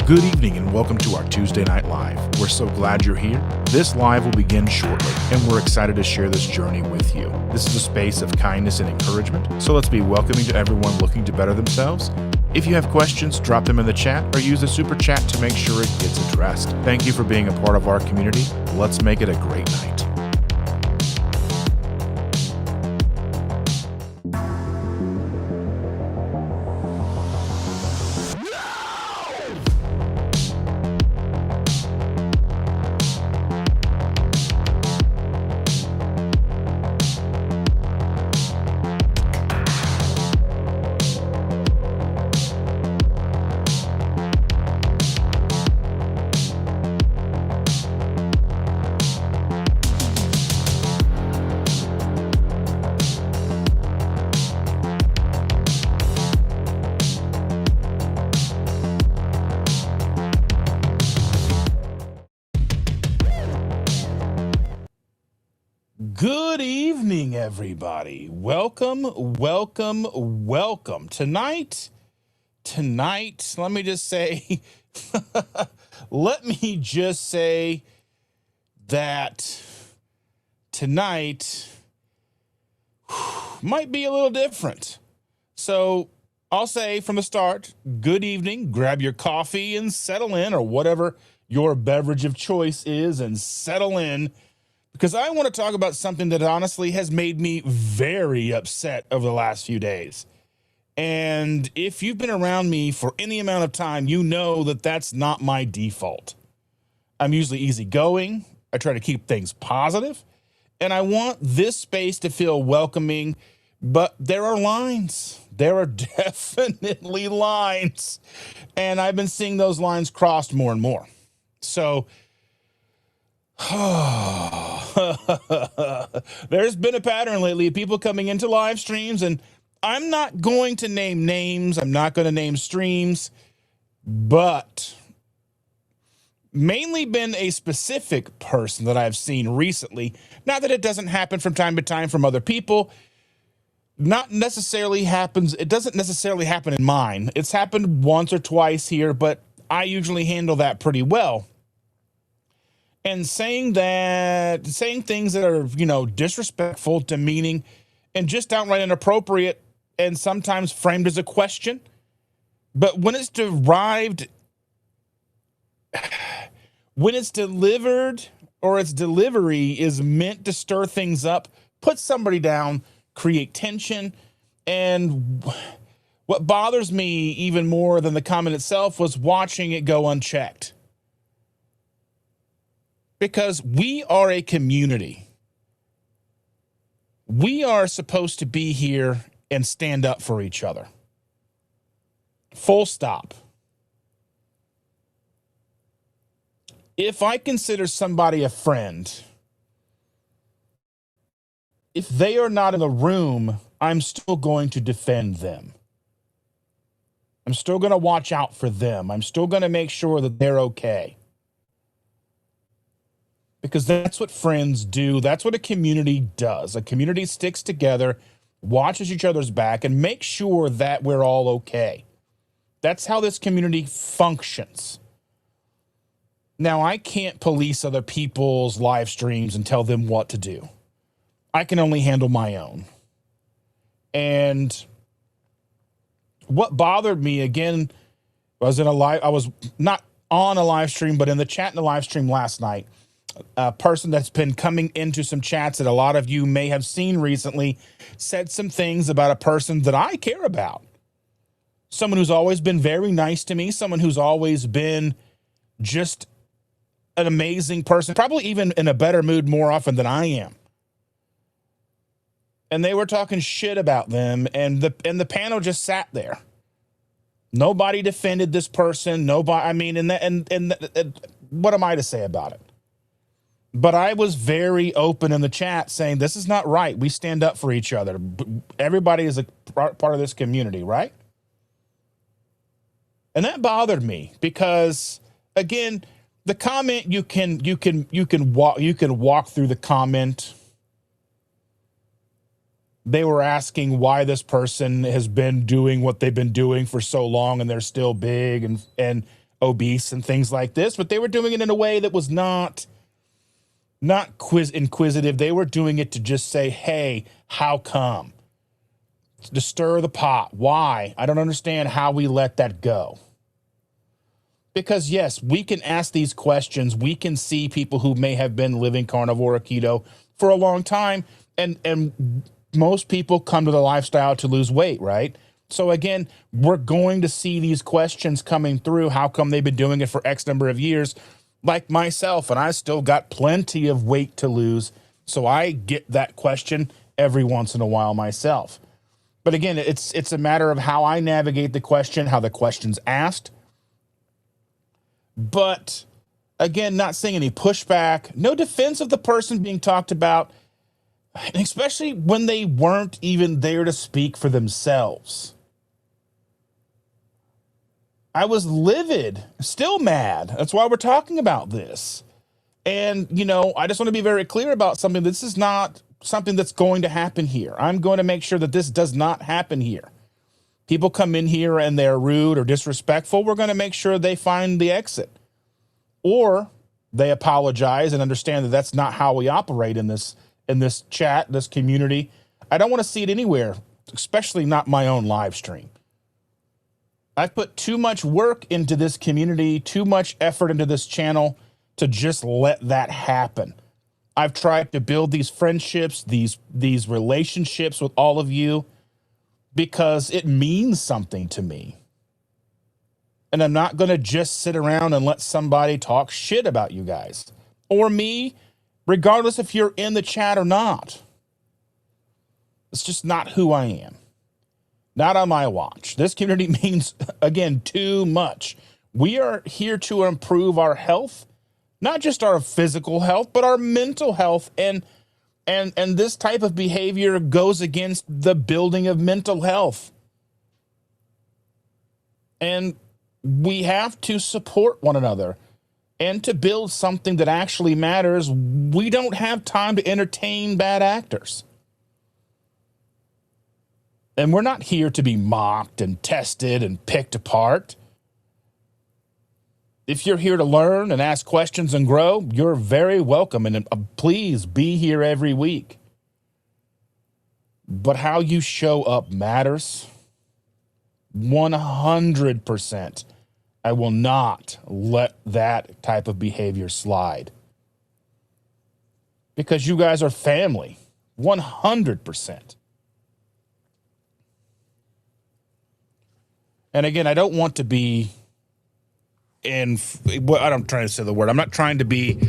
Good evening and welcome to our Tuesday Night Live. We're so glad you're here. This live will begin shortly, and we're excited to share this journey with you. This is a space of kindness and encouragement, so let's be welcoming to everyone looking to better themselves. If you have questions, drop them in the chat or use the super chat to make sure it gets addressed. Thank you for being a part of our community. Let's make it a great night. Good evening, everybody. Welcome. Tonight, let me just say, that tonight might be a little different. So I'll say from the start, good evening, grab your coffee and settle in, or whatever your beverage of choice is, and settle in. Because I want to talk about something that honestly has made me very upset over the last few days. And if you've been around me for any amount of time, you know that that's not my default. I'm usually easygoing. I try to keep things positive. And I want this space to feel welcoming. But there are lines. There are definitely lines. And I've been seeing those lines crossed more and more. So there's been a pattern lately of people coming into live streams, and I'm not going to name names. I'm not going to name streams, but mainly been a specific person that I've seen recently. Not that it doesn't happen from time to time from other people. It doesn't necessarily happen in mine. It's happened once or twice here, but I usually handle that pretty well. And saying things that are, disrespectful, demeaning, and just outright inappropriate, and sometimes framed as a question. But when it's delivered, or its delivery is meant to stir things up, put somebody down, create tension. And what bothers me even more than the comment itself was watching it go unchecked. Because we are a community. We are supposed to be here and stand up for each other. Full stop. If I consider somebody a friend, if they are not in the room, I'm still going to defend them. I'm still going to watch out for them. I'm still going to make sure that they're okay. Because that's what friends do. That's what a community does. A community sticks together, watches each other's back, and makes sure that we're all okay. That's how this community functions. Now, I can't police other people's live streams and tell them what to do. I can only handle my own. And what bothered me, again, I was not on a live stream, but in the chat in the live stream last night. A person that's been coming into some chats that a lot of you may have seen recently said some things about a person that I care about. Someone who's always been very nice to me, someone who's always been just an amazing person, probably even in a better mood more often than I am. And they were talking shit about them, and the panel just sat there. Nobody defended this person. Nobody. What am I to say about it? But I was very open in the chat saying, this is not right. We stand up for each other. Everybody is a part of this community, right? And that bothered me because, again, the comment, you can walk through the comment. They were asking why this person has been doing what they've been doing for so long and they're still big. And obese and things like this, but they were doing it in a way that was not inquisitive. They were doing it to just say, hey, how come? To stir the pot. Why? I don't understand how we let that go. Because yes, we can ask these questions. We can see people who may have been living carnivore or keto for a long time, and most people come to the lifestyle to lose weight, right? So again, we're going to see these questions coming through. How come they've been doing it for X number of years? Like myself, and I still got plenty of weight to lose. So I get that question every once in a while myself. But again, it's a matter of how I navigate the question, how the question's asked. But again, not seeing any pushback, no defense of the person being talked about, especially when they weren't even there to speak for themselves. I was livid, still mad. That's why we're talking about this. And, you know, I just want to be very clear about something. This is not something that's going to happen here. I'm going to make sure that this does not happen here. People come in here and they're rude or disrespectful. We're going to make sure they find the exit. Or they apologize and understand that that's not how we operate in this chat, this community. I don't want to see it anywhere, especially not my own live stream. I've put too much work into this community, too much effort into this channel to just let that happen. I've tried to build these friendships, these relationships with all of you because it means something to me. And I'm not going to just sit around and let somebody talk shit about you guys or me, regardless if you're in the chat or not. It's just not who I am. Not on my watch. This community means, again, too much. We are here to improve our health, not just our physical health, but our mental health. And this type of behavior goes against the building of mental health. And we have to support one another. And to build something that actually matters, we don't have time to entertain bad actors. And we're not here to be mocked and tested and picked apart. If you're here to learn and ask questions and grow, you're very welcome. And please be here every week. But how you show up matters. 100%. I will not let that type of behavior slide. Because you guys are family. 100%. And again, I don't want to be I'm trying to say the word. I'm not trying to be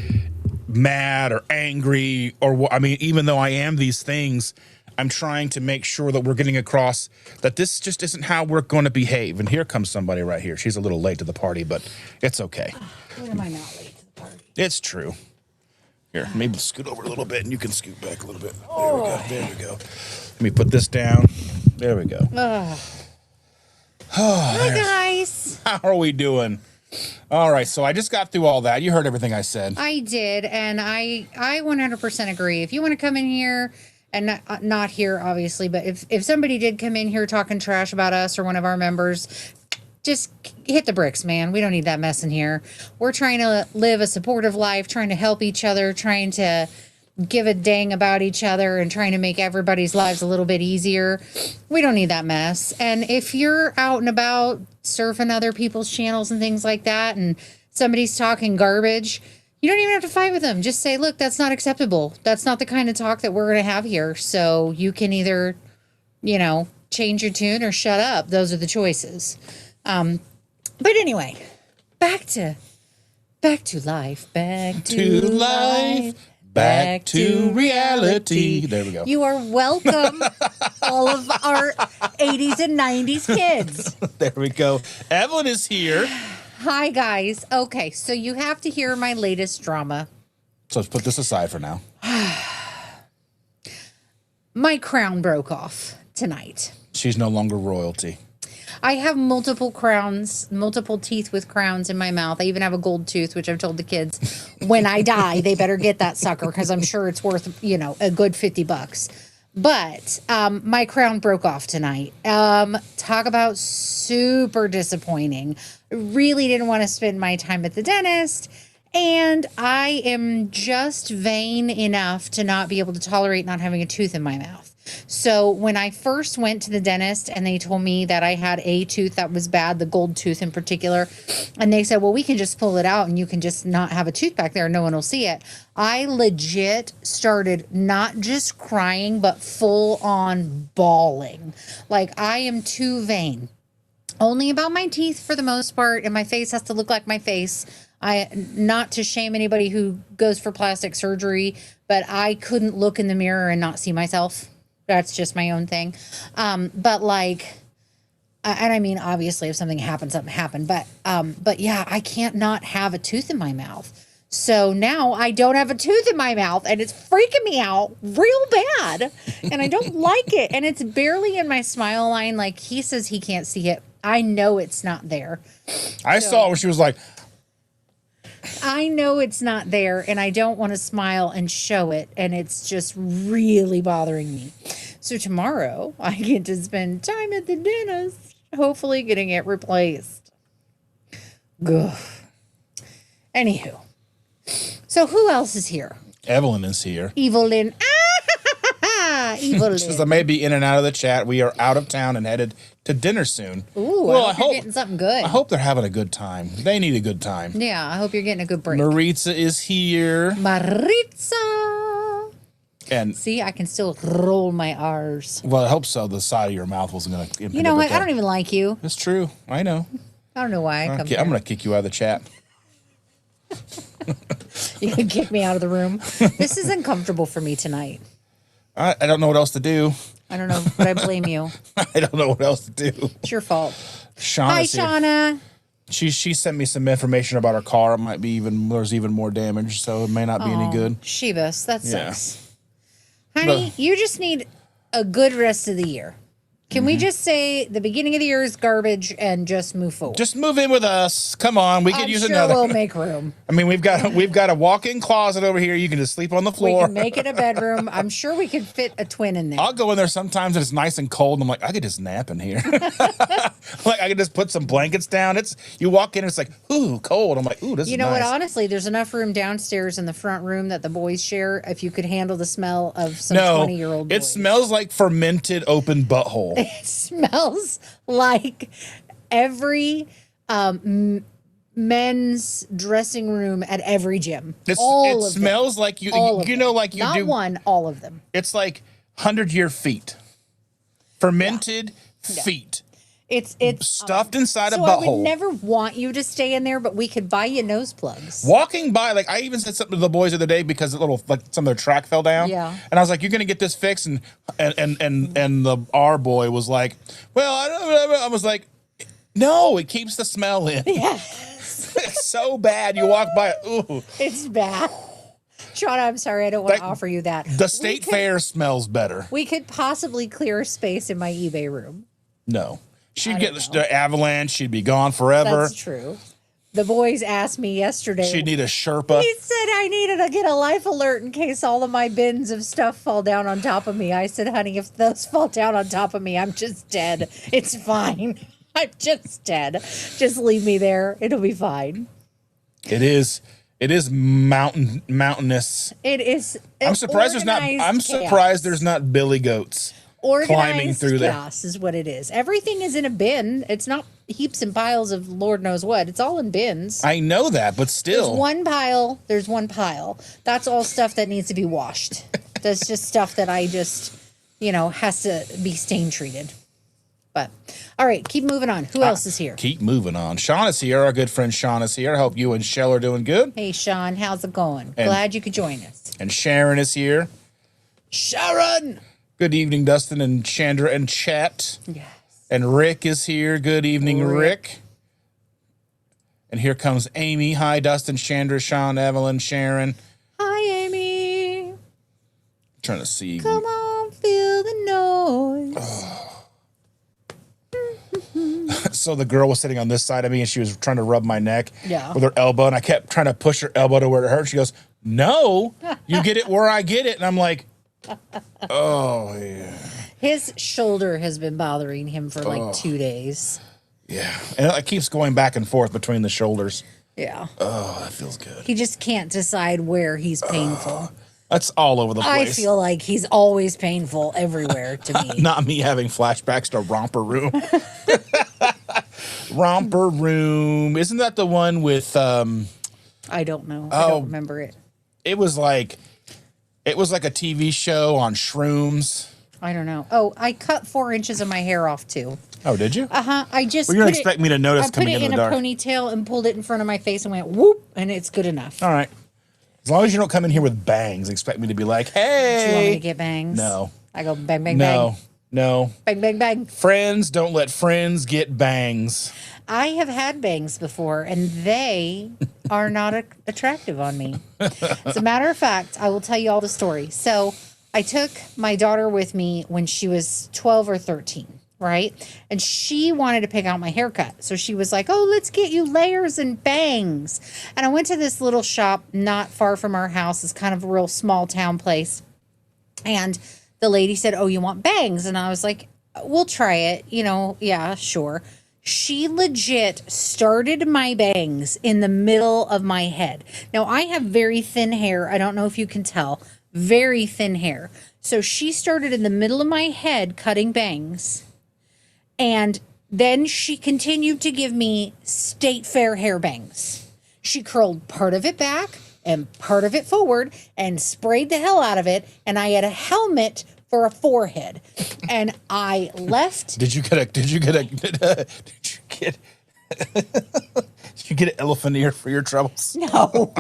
mad or angry or, I mean, even though I am these things, I'm trying to make sure that we're getting across that this just isn't how we're going to behave. And here comes somebody right here. She's a little late to the party, but it's okay. When am I not late to the party? It's true. Here, maybe scoot over a little bit and you can scoot back a little bit. There we go. There we go. Let me put this down. There we go. Hi, guys. How are we doing? All right, so I just got through all that. You heard everything I said. I did, and I 100% agree. If you want to come in here, and not here, obviously, but if somebody did come in here talking trash about us or one of our members, just hit the bricks, man. We don't need that mess in here. We're trying to live a supportive life, trying to help each other, trying to give a dang about each other and trying to make everybody's lives a little bit easier. We don't need that mess. And if you're out and about surfing other people's channels and things like that, and somebody's talking garbage, you don't even have to fight with them. Just say, look, that's not acceptable. That's not the kind of talk that we're going to have here. So you can either, change your tune or shut up. Those are the choices. But anyway, back to life. Back to life. Back to reality. There we go. You are welcome, all of our 80s and 90s kids. There we go. Evelyn is here. Hi, guys. Okay, so you have to hear my latest drama. So let's put this aside for now. My crown broke off tonight. She's no longer royalty. I have multiple crowns, multiple teeth with crowns in my mouth. I even have a gold tooth, which I've told the kids when I die, they better get that sucker because I'm sure it's worth, a good $50. But my crown broke off tonight. Talk about super disappointing. Really didn't want to spend my time at the dentist. And I am just vain enough to not be able to tolerate not having a tooth in my mouth. So when I first went to the dentist and they told me that I had a tooth that was bad, the gold tooth in particular, and they said, well, we can just pull it out and you can just not have a tooth back there and no one will see it. I legit started not just crying, but full on bawling. Like, I am too vain. Only about my teeth for the most part, and my face has to look like my face. Not to shame anybody who goes for plastic surgery, but I couldn't look in the mirror and not see myself. That's just my own thing. But like, and I mean, obviously if something happened, something happened, but yeah, I can't not have a tooth in my mouth. So now I don't have a tooth in my mouth and it's freaking me out real bad. And I don't like it. And it's barely in my smile line. Like, he says he can't see it. I know it's not there. I saw where she was like, I know it's not there, and I don't want to smile and show it, and it's just really bothering me. So tomorrow, I get to spend time at the dentist, hopefully getting it replaced. Ugh. Anywho, so who else is here? Evelyn is here. Evelyn. Evelyn. She says I may be in and out of the chat. We are out of town and headed to dinner soon. Ooh, well, I hope you're getting something good. I hope they're having a good time. They need a good time. Yeah, I hope you're getting a good break. Maritza is here. Maritza. And see, I can still roll my R's. Well, I hope so. The side of your mouth wasn't going to. You know what? I don't even like you. It's true. I know. I don't know why I come here. I'm going to kick you out of the chat. You can kick me out of the room. This is uncomfortable for me tonight. I don't know what else to do. I don't know, but I blame you. I don't know what else to do. It's your fault. Hi, Shauna. She sent me some information about her car. It might be there's even more damage, so it may not be any good. Shebus, that sucks. Honey, you just need a good rest of the year. Can we just say the beginning of the year is garbage and just move forward? Just move in with us. Come on, we could use another. We'll make room. I mean, we've got a walk-in closet over here. You can just sleep on the floor. We can make it a bedroom. I'm sure we could fit a twin in there. I'll go in there sometimes and it's nice and cold, and I'm like, I could just nap in here. Like, I could just put some blankets down. You walk in, and it's like, ooh, cold. I'm like, ooh, this is nice. You know what? Honestly, there's enough room downstairs in the front room that the boys share. If you could handle the smell of some 20-year-old boys. It smells like fermented open butthole. It smells like every men's dressing room at every gym. It smells like all all of them. It's like 100-year feet, fermented feet. It's stuffed inside a butthole. I would never want you to stay in there, but we could buy you nose plugs. Walking by, like, I even said something to the boys the other day because some of their track fell down. Yeah. And I was like, "You're gonna get this fixed," and our boy was like, "Well, I don't know." I was like, "No, it keeps the smell in." Yes. It's so bad. You walk by, ooh, it's bad. Shauna, I'm sorry, I don't want to offer you that. The state fair smells better. We could possibly clear space in my eBay room. No. She'd get the avalanche. She'd be gone forever. That's true. The boys asked me yesterday. She'd need a Sherpa. He said I needed to get a life alert in case all of my bins of stuff fall down on top of me. I said, honey, if those fall down on top of me, I'm just dead. It's fine. I'm just dead. Just leave me there. It'll be fine. It is mountainous. It is. I'm surprised there's not billy goats. Climbing through chaos is what it is. Everything is in a bin. It's not heaps and piles of Lord knows what. It's all in bins. I know that, but still. There's one pile. That's all stuff that needs to be washed. That's just stuff that I just, has to be stain treated. But, all right, keep moving on. Who else is here? Keep moving on. Sean is here. Our good friend Sean is here. I hope you and Shell are doing good. Hey, Sean, how's it going? Glad you could join us. And Sharon is here. Sharon! Good evening, Dustin and Chandra and Chat. Yes. And Rick is here. Good evening, Rick. And here comes Amy. Hi, Dustin, Chandra, Sean, Evelyn, Sharon. Hi, Amy. Trying to see. Come on, feel the noise. So the girl was sitting on this side of me, and she was trying to rub my neck with her elbow, and I kept trying to push her elbow to where it hurt. She goes, "No, you get it where I get it." And I'm like, Oh, yeah. His shoulder has been bothering him for like 2 days. Yeah. And it keeps going back and forth between the shoulders. Yeah. Oh, that feels good. He just can't decide where he's painful. That's all over the I place. feel like he's always painful everywhere to me. Not me having flashbacks to Romper Room. Romper Room. Isn't that the one with I don't know. I don't remember it. it was like a TV show on shrooms. I don't know. Oh, I cut 4 inches of my hair off too. Oh, did you? I just Well, you don't expect me to notice I put coming it in in the a dark. ponytail and pulled it in front of my face and went whoop, and it's good enough. All right. As long as you don't come in here with bangs, expect me to be like, hey. Do you want me to get bangs? No. I go bang, bang, No. bang. No. Bang, bang, bang. Friends, don't let friends get bangs. I have had bangs before, and they are not attractive on me. As a matter of fact, I will tell you all the story. So I took my daughter with me when she was 12 or 13, right? And she wanted to pick out my haircut. So she was like, oh, let's get you layers and bangs. And I went to this little shop not far from our house. It's kind of a real small town place. And the lady said, oh, you want bangs? And I was like, we'll try it. You know, yeah, sure. She legit started my bangs in the middle of my head. Now, I have very thin hair. I don't know if you can tell. Very thin hair. So she started in the middle of my head cutting bangs. And then she continued to give me state fair hair bangs. She curled part of it back and part of it forward and sprayed the hell out of it. And I had a helmet for a forehead. And I left. Did you get did you get an elephant ear for your troubles? No.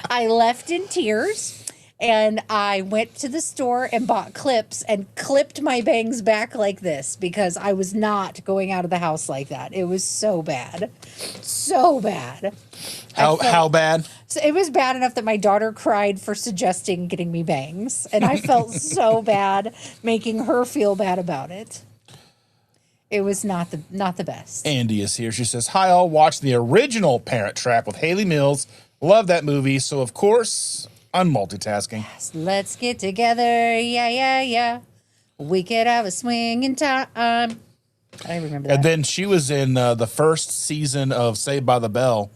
I left in tears. And I went to the store and bought clips and clipped my bangs back like this because I was not going out of the house like that. It was so bad. So bad. How bad? So it was bad enough that my daughter cried for suggesting getting me bangs. And I felt so bad making her feel bad about it. It was not the best. Andy is here. She says, hi, all. Watched the original Parent Trap with Haley Mills. Love that movie. So, of course, I'm multitasking. Let's get together. Yeah, yeah, yeah. We could have a swinging time. I remember that. And then she was in the first season of Saved by the Bell.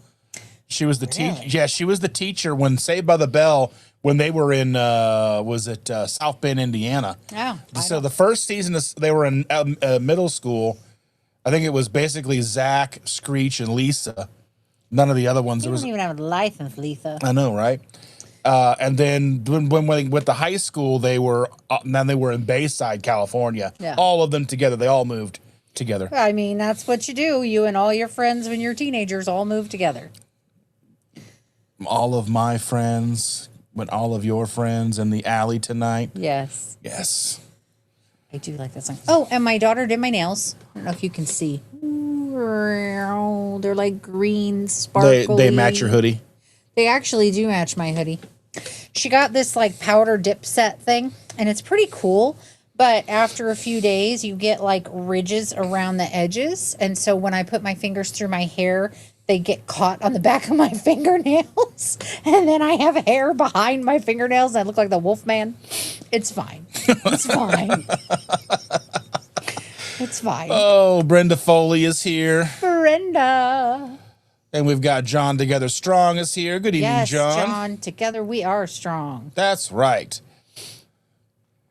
She was the teacher. Yeah, she was the teacher when Saved by the Bell, when they were in, South Bend, Indiana. Oh, So the first season, they were in middle school. I think it was basically Zach, Screech, and Lisa. None of the other ones. You don't even have a license, Lisa. I know, right? And then when they went to high school, they were in Bayside, California. Yeah. All of them together. They all moved together. I mean, that's what you do. You and all your friends when you're teenagers all move together. All of my friends, with all of your friends in the alley tonight. Yes. Yes. I do like that song. Oh, and my daughter did my nails. I don't know if you can see. They're like green, sparkly. They match your hoodie. They actually do match my hoodie. She got this like powder dip set thing, and it's pretty cool. But after a few days, you get like ridges around the edges. And so when I put my fingers through my hair, they get caught on the back of my fingernails. And then I have hair behind my fingernails. I look like the wolf man. It's fine. It's fine. It's fine. Oh, Brenda Foley is here. Brenda. And we've got John Together Strong is here. Good evening, Yes, John. John. Together we are strong. That's right.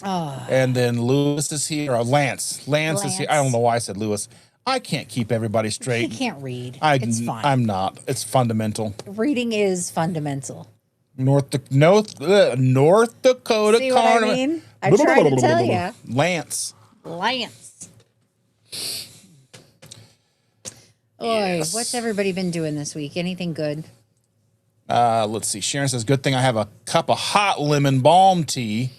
And then Lewis is here. Or Lance. Lance is here. I don't know why I said Lewis. I can't keep everybody He straight. can't read. It's fine. I'm not. It's fundamental. Reading is fundamental. North Dakota. See what I mean? I tried to tell ya. Lance. Lance. Oi, what's everybody been doing this week? Anything good? Let's see. Sharon says, good thing I have a cup of hot lemon balm tea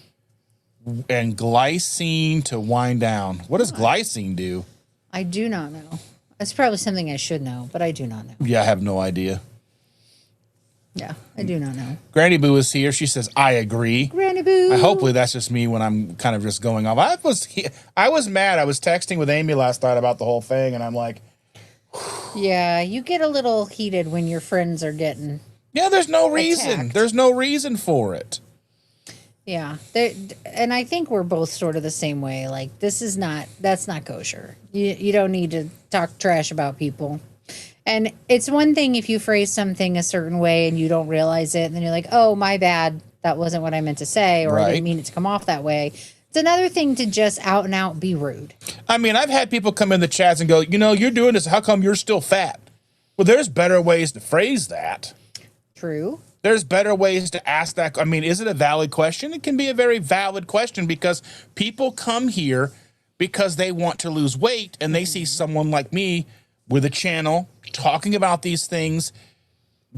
and glycine to wind down. What does glycine do? I do not know. It's probably something I should know, but I do not know. Yeah, I have no idea. Yeah, I do not know. Granny Boo is here. She says, I agree. Granny Boo. Hopefully that's just me when I'm kind of just going off. I was mad. I was texting with Amy last night about the whole thing, and I'm like, yeah, you get a little heated when your friends are getting. yeah, there's no reason. Attacked. There's no reason for it. Yeah. And I think we're both sort of the same way. Like, that's not kosher. You don't need to talk trash about people. And it's one thing if you phrase something a certain way and you don't realize it, and then you're like, oh, my bad. That wasn't what I meant to say, or I Right. didn't mean it to come off that way. It's another thing to just out and out be rude. I mean, I've had people come in the chats and go, you're doing this. How come you're still fat? Well, there's better ways to phrase that. True. There's better ways to ask that. I mean, is it a valid question? It can be a very valid question because people come here because they want to lose weight and they see someone like me with a channel talking about these things,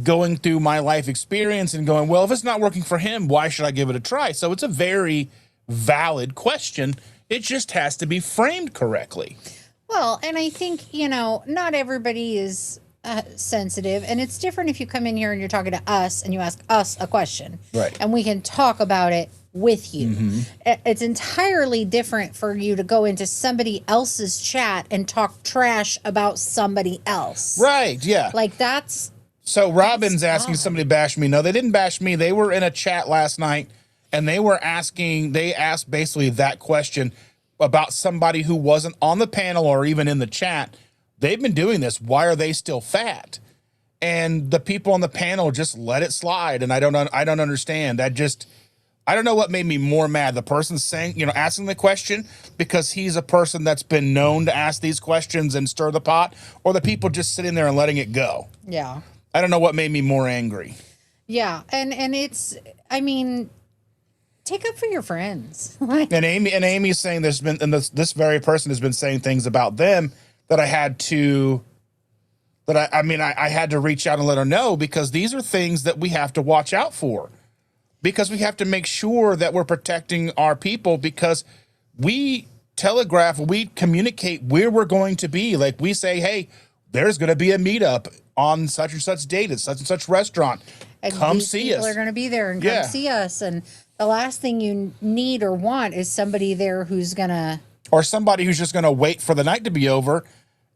going through my life experience and going, well, if it's not working for him, why should I give it a try? So it's a very valid question. It just has to be framed correctly. Well, and I think, not everybody is sensitive, and it's different if you come in here and you're talking to us and you ask us a question. Right. And we can talk about it with you. Mm-hmm. It's entirely different for you to go into somebody else's chat and talk trash about somebody else. Right, yeah. Like that's... So Robin's asking somebody to bash me. No, they didn't bash me. They were in a chat last night, and they asked basically that question about somebody who wasn't on the panel or even in the chat. They've been doing this. Why are they still fat? And the people on the panel just let it slide, and I don't understand. I don't know what made me more mad. The person saying, asking the question because he's a person that's been known to ask these questions and stir the pot, or the people just sitting there and letting it go. Yeah. I don't know what made me more angry. Yeah, and it's, I mean, take up for your friends. And Amy's saying there's been, and this very person has been saying things about them that I had to reach out and let her know, because these are things that we have to watch out for, because we have to make sure that we're protecting our people, because we telegraph, we communicate where we're going to be. Like we say, hey, there's going to be a meetup on such and such date at such and such restaurant. And come these see people us. are going to be there and come see us. And the last thing you need or want is somebody there who's going to... Or somebody who's just going to wait for the night to be over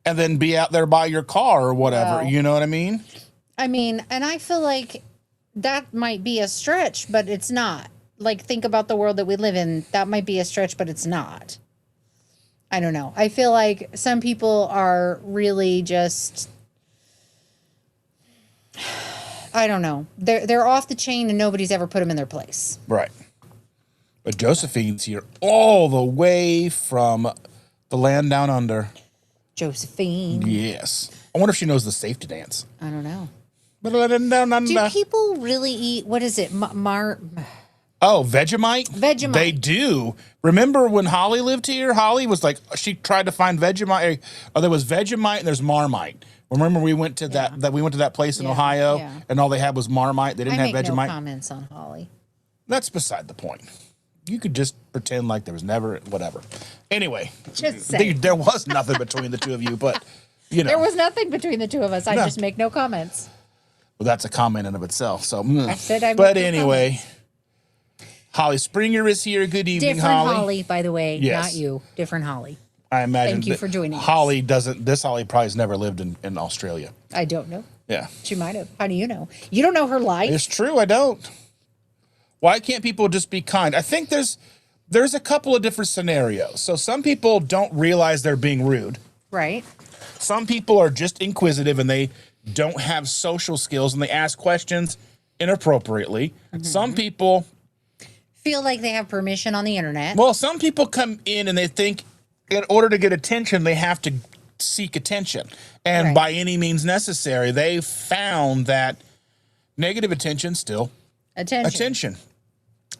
and then be out there by your car or whatever. Wow. You know what I mean? I mean, and I feel like that might be a stretch, but it's not. Like, think about the world that we live in. That might be a stretch, but it's not. I don't know. I feel like some people are really just... I don't know. They're off the chain and nobody's ever put them in their place. Right. But Josephine's here all the way from the land down under. Josephine. Yes. I wonder if she knows the safety dance. I don't know. Down under. Do people really eat, what is it? Oh, Vegemite? Vegemite. They do. Remember when Holly lived here? Holly was like, she tried to find Vegemite. Oh, there was Vegemite and there's Marmite. Remember we went to that place in Ohio and all they had was Marmite. They didn't have Vegemite. No comments on Holly. That's beside the point. You could just pretend like there was never whatever. Anyway, Just say. there was nothing between the two of you, but There was nothing between the two of us. I just make no comments. Well, that's a comment in of itself. So I said I. But anyway, Holly Springer is here. Good evening, Different Holly. Holly, by the way, Yes. not you. Different Holly. I imagine. Thank you for joining us. Holly probably has never lived in Australia. I don't know. Yeah. She might have. How do you know? You don't know her life. It's true. I don't. Why can't people just be kind? I think there's a couple of different scenarios. So some people don't realize they're being rude. Right. Some people are just inquisitive and they don't have social skills and they ask questions inappropriately. Mm-hmm. Some people feel like they have permission on the internet. Well, some people come in and they think in order to get attention, they have to seek attention. And by any means necessary, they found that negative attention still attention.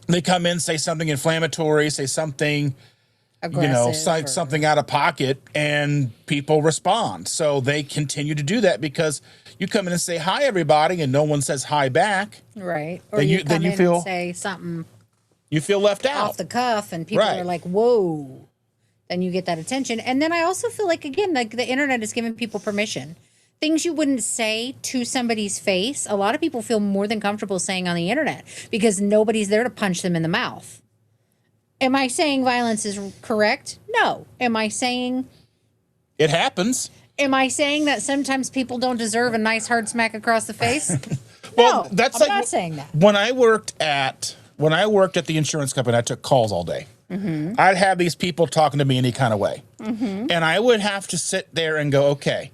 They come in, say something inflammatory, say something aggressive, something out of pocket, and people respond. So they continue to do that because you come in and say hi, everybody, and no one says hi back. Right. Or you come in and say something. You feel left out. Off the cuff, and people are like, whoa. Then you get that attention. And then I also feel like, again, like the internet is giving people permission. Things you wouldn't say to somebody's face, a lot of people feel more than comfortable saying on the internet because nobody's there to punch them in the mouth. Am I saying violence is correct? No. Am I saying... It happens. Am I saying that sometimes people don't deserve a nice hard smack across the face? Well, no, that's I'm not saying that. When I worked at when I worked at the insurance company, I took calls all day. I'd have these people talking to me any kind of way. And I would have to sit there and go, okay,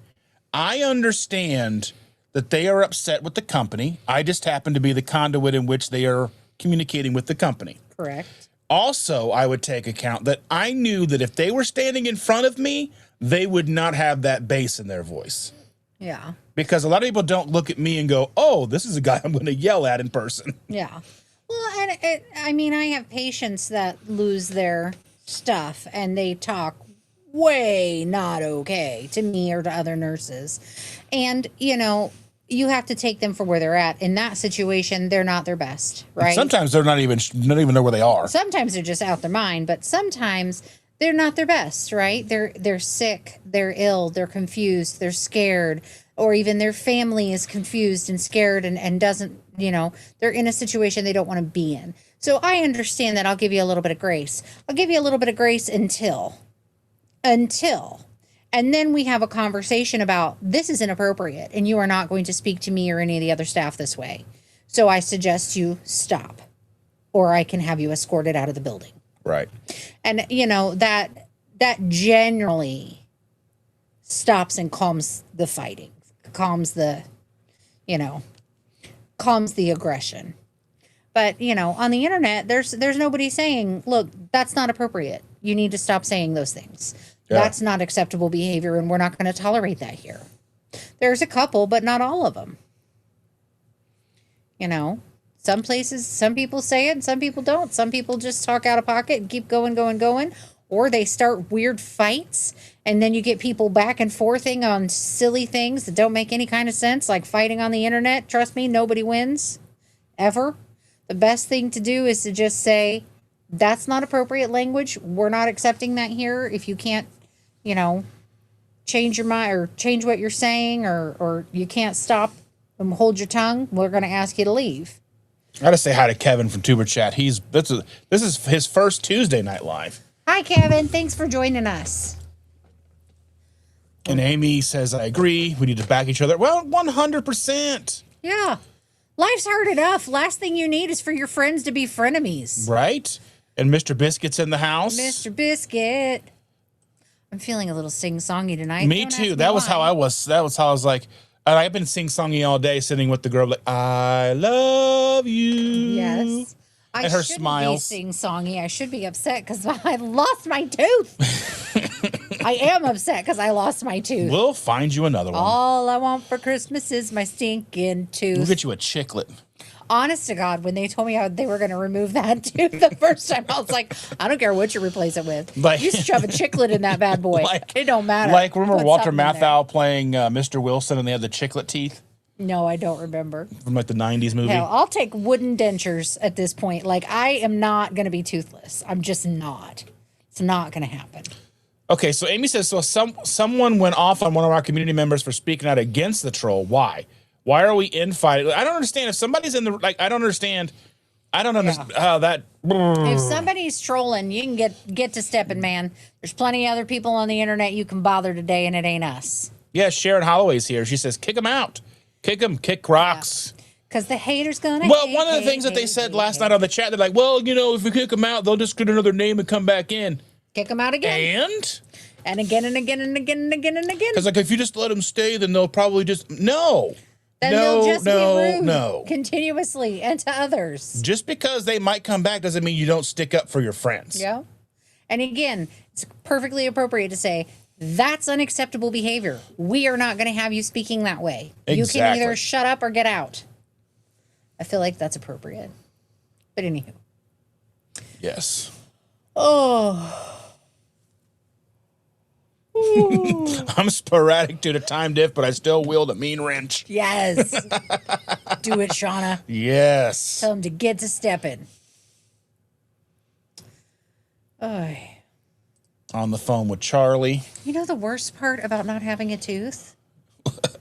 I understand that they are upset with the company. I just happen to be the conduit in which they are communicating with the company. Correct. Also, I would take account that I knew that if they were standing in front of me, they would not have that bass in their voice. Yeah. Because a lot of people don't look at me and go, oh, this is a guy I'm going to yell at in person. Yeah. Well, and I mean, I have patients that lose their stuff and they talk way not okay to me or to other nurses. And, you know, you have to take them for where they're at. In that situation, they're not their best, right? And sometimes they're not even know where they are. Sometimes they're just out their mind, but sometimes they're not their best, right? They're sick, they're ill, they're confused, they're scared, or even their family is confused and scared and doesn't, you know, they're in a situation they don't want to be in. So I understand that. I'll give you a little bit of grace. I'll give you a little bit of grace until. And then we have a conversation about this is inappropriate and you are not going to speak to me or any of the other staff this way. So I suggest you stop or I can have you escorted out of the building. Right. And, you know, that generally stops and calms the fighting, calms the aggression. But, you know, on the internet, there's nobody saying, look, that's not appropriate. You need to stop saying those things. Yeah. That's not acceptable behavior, and we're not going to tolerate that here. There's a couple, but not all of them. You know, some places, some people say it and some people don't. Some people just talk out of pocket and keep going. Or they start weird fights, and then you get people back and forthing on silly things that don't make any kind of sense, like fighting on the internet. Trust me, nobody wins, ever. The best thing to do is to just say, that's not appropriate language. We're not accepting that here. If you can't, you know, change your mind or change what you're saying, or you can't stop and hold your tongue, we're going to ask you to leave. I got to say hi to Kevin from Tuber Chat. This is his first Tuesday Night Live. Hi, Kevin. Thanks for joining us. And Amy says, I agree. We need to back each other. Well, 100%. Yeah. Life's hard enough. Last thing you need is for your friends to be frenemies. Right? And Mr. Biscuit's in the house. Mr. Biscuit. I'm feeling a little sing-songy tonight. Me too. That was how I was. That was how I was like, I've been sing-songy all day, sitting with the girl like, I love you. Yes. And her smiles. Be sing-songy. I should be upset because I lost my tooth. I am upset because I lost my tooth. We'll find you another one. All I want for Christmas is my stinking tooth. We'll get you a chiclet. Honest to God, when they told me they were going to remove that tooth the first time, I was like, I don't care what you replace it with. Like, you shove a chiclet in that bad boy. It don't matter. Like, remember Walter Matthau playing Mr. Wilson and they had the chiclet teeth? No, I don't remember. From like the 90s movie? Hell, I'll take wooden dentures at this point. Like, I am not going to be toothless. I'm just not. It's not going to happen. Okay, so Amy says, so someone went off on one of our community members for speaking out against the troll. Why? Why are we infighting? I don't understand. If somebody's in the, like, I don't understand how that. If somebody's trolling, you can get to stepping, man. There's plenty of other people on the internet you can bother today, and it ain't us. Yeah, Sharon Holloway's here. She says, kick them out. Kick them, kick rocks. Because the hater's going to Well, one of the things that they said last night on the chat, they're like, well, you know, if we kick them out, they'll just get another name and come back in. Kick them out again. And again and again and again and again and again. Because, like, if you just let them stay, then they'll probably just, no. Then they'll just be rude continuously and to others. Just because they might come back doesn't mean you don't stick up for your friends. Yeah. And again, it's perfectly appropriate to say, that's unacceptable behavior. We are not going to have you speaking that way. Exactly. You can either shut up or get out. I feel like that's appropriate. But anywho. Yes. Oh. I'm sporadic due to time diff, but I still wield a mean wrench. Yes. Do it, Shauna. Yes. Tell him to get to stepping. On the phone with Charlie. You know the worst part about not having a tooth?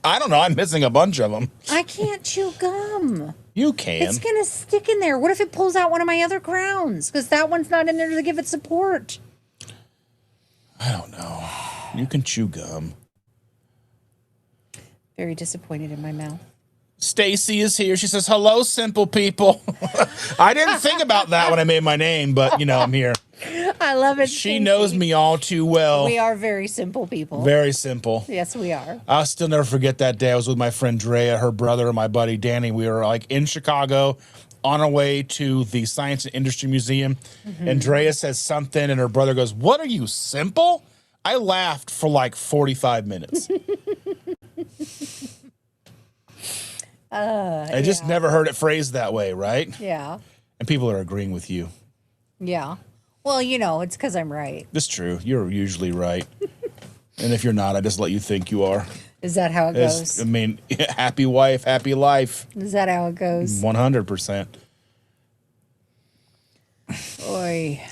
I don't know. I'm missing a bunch of them. I can't chew gum. You can. It's going to stick in there. What if it pulls out one of my other crowns? Because that one's not in there to give it support. I don't know. You can chew gum. Very disappointed in my mouth. Stacy is here. She says, hello, simple people. I didn't think about that when I made my name, but, you know, I'm here. I love it. She knows me all too well. We are very simple people. Very simple. Yes, we are. I'll still never forget that day. I was with my friend Drea, her brother, and my buddy Danny. We were like in Chicago on our way to the Science and Industry Museum. And Drea says something, and her brother goes, what are you, simple? I laughed for like 45 minutes. I just never heard it phrased that way, right? Yeah. And people are agreeing with you. Yeah. Well, you know, it's because I'm right. That's true. You're usually right. And if you're not, I just let you think you are. Is that how it goes? I mean, happy wife, happy life. Is that how it goes? 100%. Oy.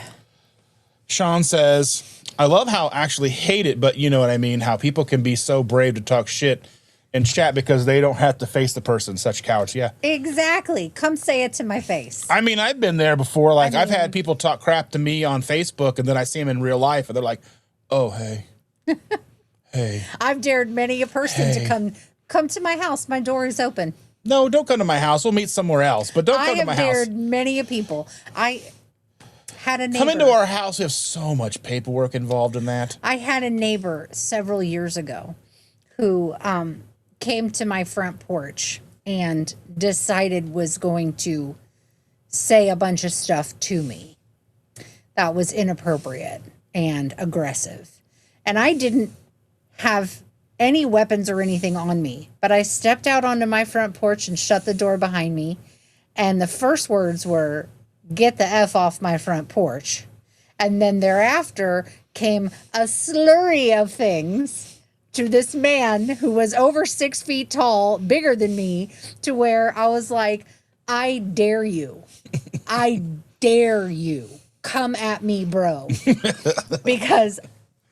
Sean says, I love how actually hate it, but you know what I mean, how people can be so brave to talk shit and chat because they don't have to face the person. Such cowards. Yeah. Exactly. Come say it to my face. I mean, I've been there before. Like, I've had people talk crap to me on Facebook, and then I see them in real life, and they're like, oh, hey. Hey. I've dared many a person to come to my house. My door is open. No, don't come to my house. We'll meet somewhere else, but don't come to my house. I have dared many a people. I had a neighbor. Come into our house. We have so much paperwork involved in that. I had a neighbor several years ago who came to my front porch and decided was going to say a bunch of stuff to me that was inappropriate and aggressive. And I didn't have any weapons or anything on me, but I stepped out onto my front porch and shut the door behind me. And the first words were, get the F off my front porch. And then thereafter came a slurry of things to this man who was over 6 feet tall, bigger than me, to where I was like, I dare you. I dare you. Come at me, bro. Because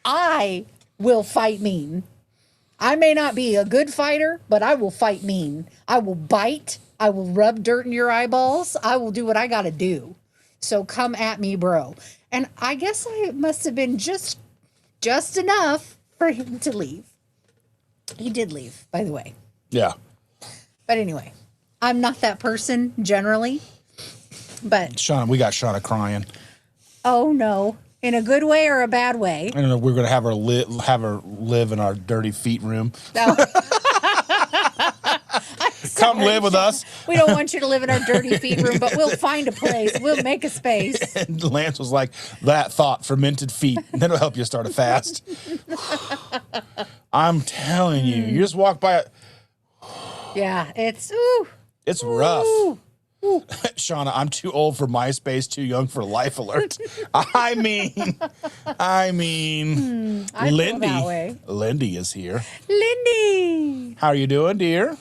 I will fight mean. I may not be a good fighter, but I will fight mean. I will bite. I will rub dirt in your eyeballs. I will do what I got to do. So come at me, bro. And I guess I must have been just enough for him to leave. He did leave, by the way. Yeah. But anyway, I'm not that person generally. But Shauna, we got Shauna crying. Oh no. In a good way or a bad way? I don't know. We're going to have her live in our dirty feet room. No. Come live with us. We don't want you to live in our dirty feet room, but we'll find a place. We'll make a space. And Lance was like, that thought, fermented feet. That'll help you start a fast. I'm telling you, you just walk by it. Yeah, it's rough. Shauna, I'm too old for MySpace, too young for Life Alert. I mean, I feel that way. Lindy is here. Lindy, how are you doing, dear?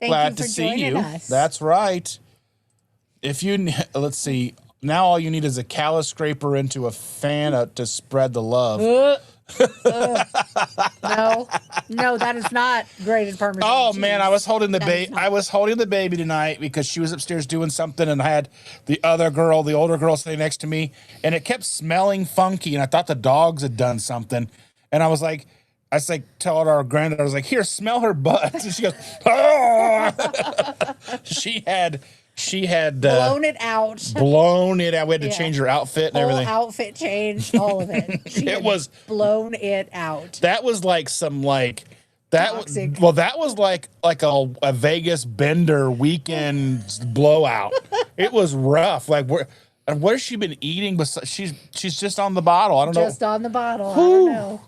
Glad to see you. Us. That's right. If you let's see, now all you need is a callus scraper into a fan to spread the love. No, that is not grated Parmesan. Oh cheese. Man, I was holding the baby. I was holding the baby tonight because she was upstairs doing something, and I had the older girl, sitting next to me, and it kept smelling funky, and I thought the dogs had done something, and I was like, tell our granddaughter, I was like, here, smell her butt. And she goes, oh! She had blown it out. We had to change her outfit and everything. Outfit changed, all of it. It was blown it out. That was like some that toxic. That was like a Vegas bender weekend blowout. It was rough. Like what has she been eating? But she's just on the bottle. I don't know. Just on the bottle. I don't know.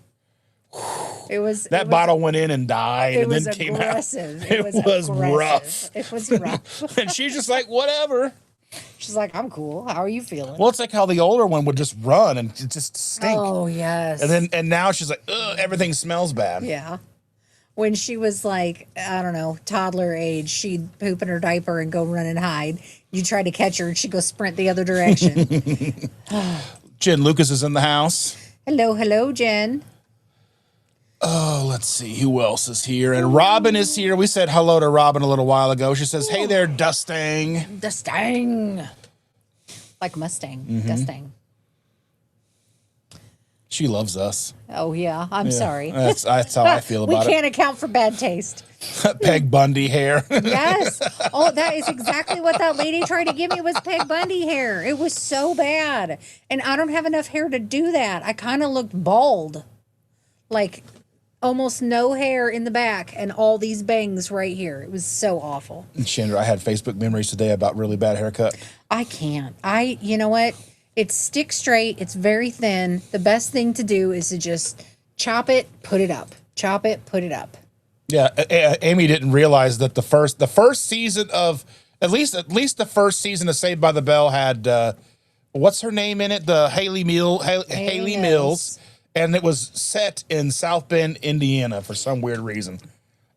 That bottle went in and died and then came out. It was rough. It was rough. And she's just like, whatever. She's like, I'm cool. How are you feeling? Well, it's like how the older one would just run and just stink. Oh, yes. And now she's like, ugh, everything smells bad. Yeah. When she was like, I don't know, toddler age, she'd poop in her diaper and go run and hide. You try to catch her and she'd go sprint the other direction. Jen Lucas is in the house. Hello, Jen. Oh, let's see. Who else is here? And Robin is here. We said hello to Robin a little while ago. She says, hey there, Dustang. Dustang. Like Mustang. Mm-hmm. Dustang. She loves us. Oh, yeah. I'm sorry. That's how I feel We about can't account for bad taste. it. Peg Bundy hair. Yes. Oh, that is exactly what that lady tried to give me was Peg Bundy hair. It was so bad. And I don't have enough hair to do that. I kind of looked bald. Like almost no hair in the back and all these bangs right here. It was so awful. Chandra, I had Facebook memories today about really bad haircut. I can't. You know what? It's stick straight. It's very thin. The best thing to do is to just chop it, put it up. Chop it, put it up. Yeah, Amy didn't realize that the first season of at least the first season of Saved by the Bell had what's her name in it? The Haley Mills, and it was set in South Bend, Indiana, for some weird reason.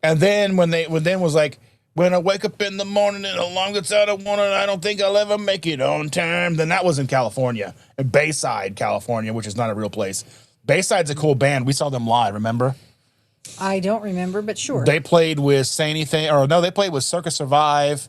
And then when was like, when I wake up in the morning and the longest out of one, and I don't think I'll ever make it on time. Then that was in California, in Bayside, California, which is not a real place. Bayside's a cool band. We saw them live. Remember? I don't remember, but sure. They played with Say Anything, or no, they played with Circus Survive.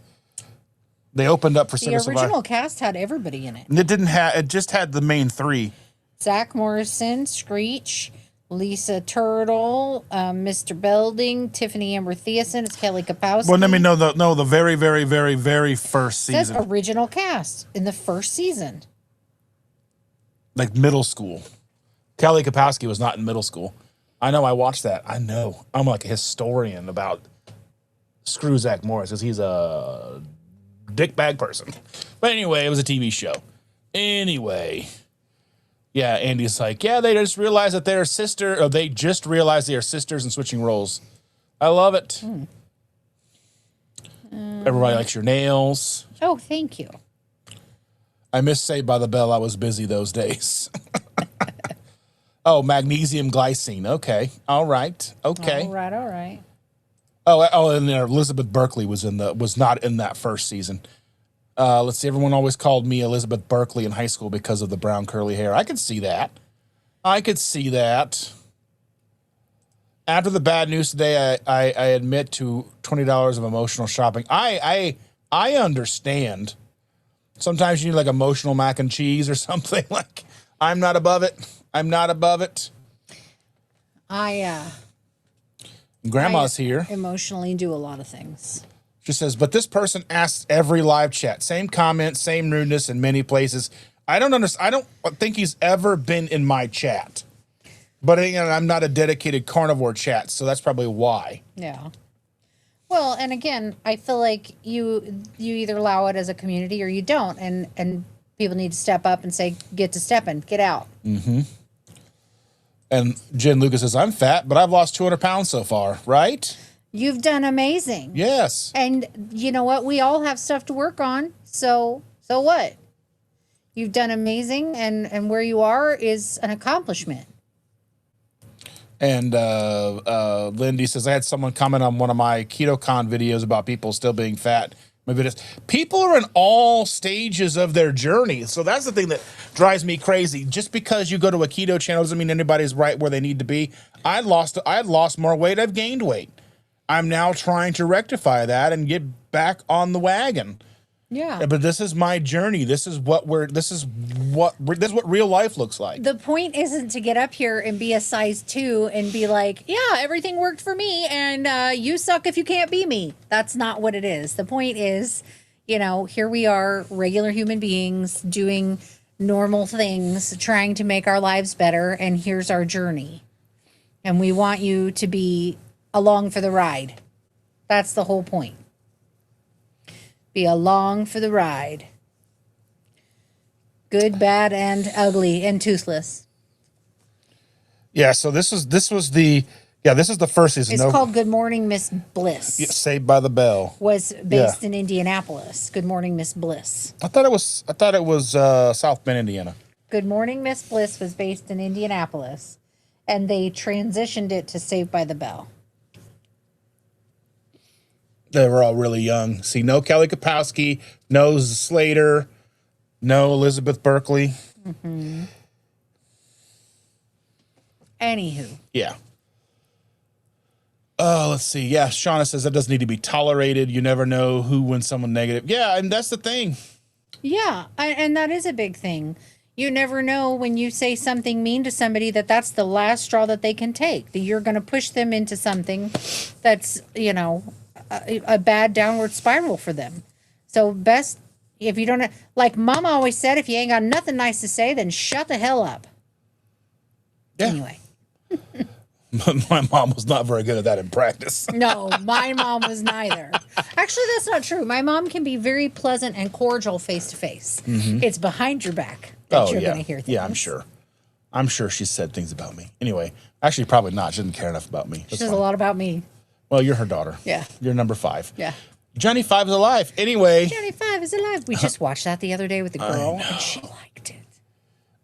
They opened up for Circus Survive. The original cast had everybody in it. It didn't have. It just had the main three. Zach Morrison, Screech, Lisa Turtle, Mr. Belding, Tiffany Amber Thiessen. It's Kelly Kapowski. Well, let me know the very, very, very, very first season. It says original cast in the first season. Like middle school. Kelly Kapowski was not in middle school. I know. I watched that. I know. I'm like a historian about screw Zach Morris because he's a dickbag person. But anyway, it was a TV show. Anyway, yeah, Andy's like, yeah, they just realized that they're sister, or they just realized they are sisters and switching roles. I love it. Everybody likes your nails. Oh, thank you. I miss Saved by the Bell. I was busy those days. Oh, magnesium glycine. Okay. All right. Okay. All right. Oh, and then Elizabeth Berkley was not in that first season. Let's see. Everyone always called me Elizabeth Berkley in high school because of the brown curly hair. I could see that. After the bad news today, I admit to $20 of emotional shopping. I understand. Sometimes you need like emotional mac and cheese or something. Like, I'm not above it. Grandma's here. Emotionally do a lot of things. She says, but this person asks every live chat. Same comment, same rudeness in many places. I don't understand. I don't think he's ever been in my chat. But again, I'm not a dedicated carnivore chat, so that's probably why. Yeah. Well, and again, I feel like you either allow it as a community or you don't. And people need to step up and say, get to stepping, get out. Mm-hmm. And Jen Lucas says, I'm fat, but I've lost 200 pounds so far, right? You've done amazing. Yes. And you know what? We all have stuff to work on. So what? You've done amazing, and where you are is an accomplishment. And Lindy says, I had someone comment on one of my KetoCon videos about people still being fat. People are in all stages of their journey. So that's the thing that drives me crazy. Just because you go to a keto channel doesn't mean anybody's right where they need to be. I had lost more weight. I've gained weight. I'm now trying to rectify that and get back on the wagon. Yeah. But this is my journey. This is what real life looks like. The point isn't to get up here and be a size 2 and be like, yeah, everything worked for me and you suck if you can't be me. That's not what it is. The point is, here we are, regular human beings doing normal things, trying to make our lives better, and here's our journey. And we want you to be along for the ride. That's the whole point. Be along for the ride. Good, bad, and ugly, and toothless. Yeah, so this is the first season. It's called Good Morning, Miss Bliss. Yeah, Saved by the Bell. Was based in Indianapolis. Good Morning, Miss Bliss. I thought it was South Bend, Indiana. Good Morning, Miss Bliss was based in Indianapolis, and they transitioned it to Saved by the Bell. They were all really young. See, no Kelly Kapowski, no Slater, no Elizabeth Berkley. Mm-hmm. Anywho. Yeah. Let's see. Yeah, Shauna says that doesn't need to be tolerated. You never know who when someone negative. Yeah, and that's the thing. Yeah, and that is a big thing. you never know when you say something mean to somebody that's the last straw that they can take, that you're going to push them into something that's, a bad downward spiral for them. So best, if you don't, like Mama always said, if you ain't got nothing nice to say, then shut the hell up. Yeah. Anyway. My mom was not very good at that in practice. No, my mom was neither. Actually, that's not true. My mom can be very pleasant and cordial face to face. It's behind your back that you're going to hear things. Yeah, I'm sure. I'm sure she said things about me. Anyway, actually, probably not. She didn't care enough about me. She says a lot about me. Well, you're her daughter. Yeah. You're number 5. Yeah. Johnny 5 is alive. Anyway. Johnny 5 is alive. We just watched that the other day with the girl, and she liked it.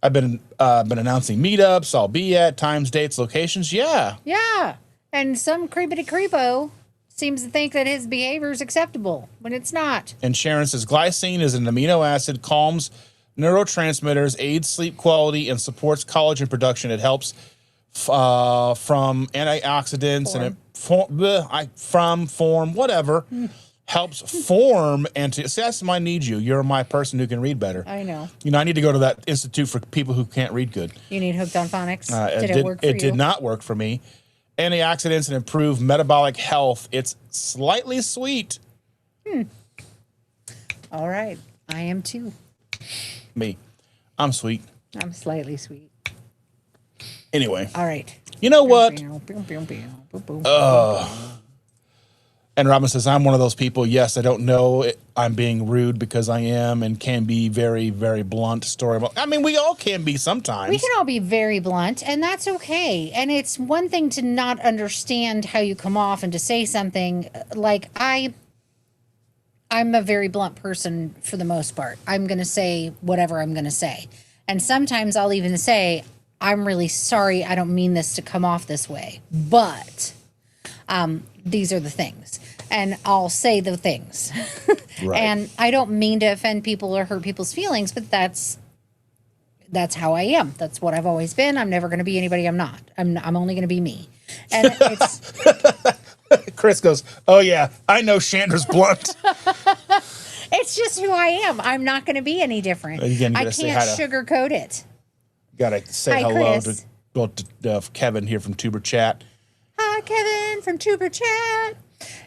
I've been announcing meetups. I'll be at times, dates, locations. Yeah. Yeah. And some creepity creepo seems to think that his behavior is acceptable when it's not. And Sharon says glycine is an amino acid, calms neurotransmitters, aids sleep quality, and supports collagen production. It helps from antioxidants helps form and to see, that's I need you. You're my person who can read better. I know. I need to go to that institute for people who can't read good. You need Hooked on Phonics. Did it work for you? It did not work for me. Antioxidants and improve metabolic health. It's slightly sweet. All right. I am too. Me. I'm sweet. I'm slightly sweet. Anyway. All right. You know what? And Robin says, I'm one of those people. Yes, I don't know I'm being rude because I am and can be very, very blunt. Story about. I mean, we all can be sometimes. We can all be very blunt, and that's okay. And it's one thing to not understand how you come off and to say something like I'm a very blunt person for the most part. I'm going to say whatever I'm going to say. And sometimes I'll even say, I'm really sorry. I don't mean this to come off this way. But these are the things. And I'll say the things. Right. And I don't mean to offend people or hurt people's feelings, but that's how I am. That's what I've always been. I'm never going to be anybody I'm not. I'm only going to be me. And it's... Chris goes, oh, yeah, I know Chandra's blunt. It's just who I am. I'm not going to be any different. Again, I can't sugarcoat it. Got to say Hi, hello Chris. to Kevin here from Tuber Chat. Hi, Kevin from Tuber Chat.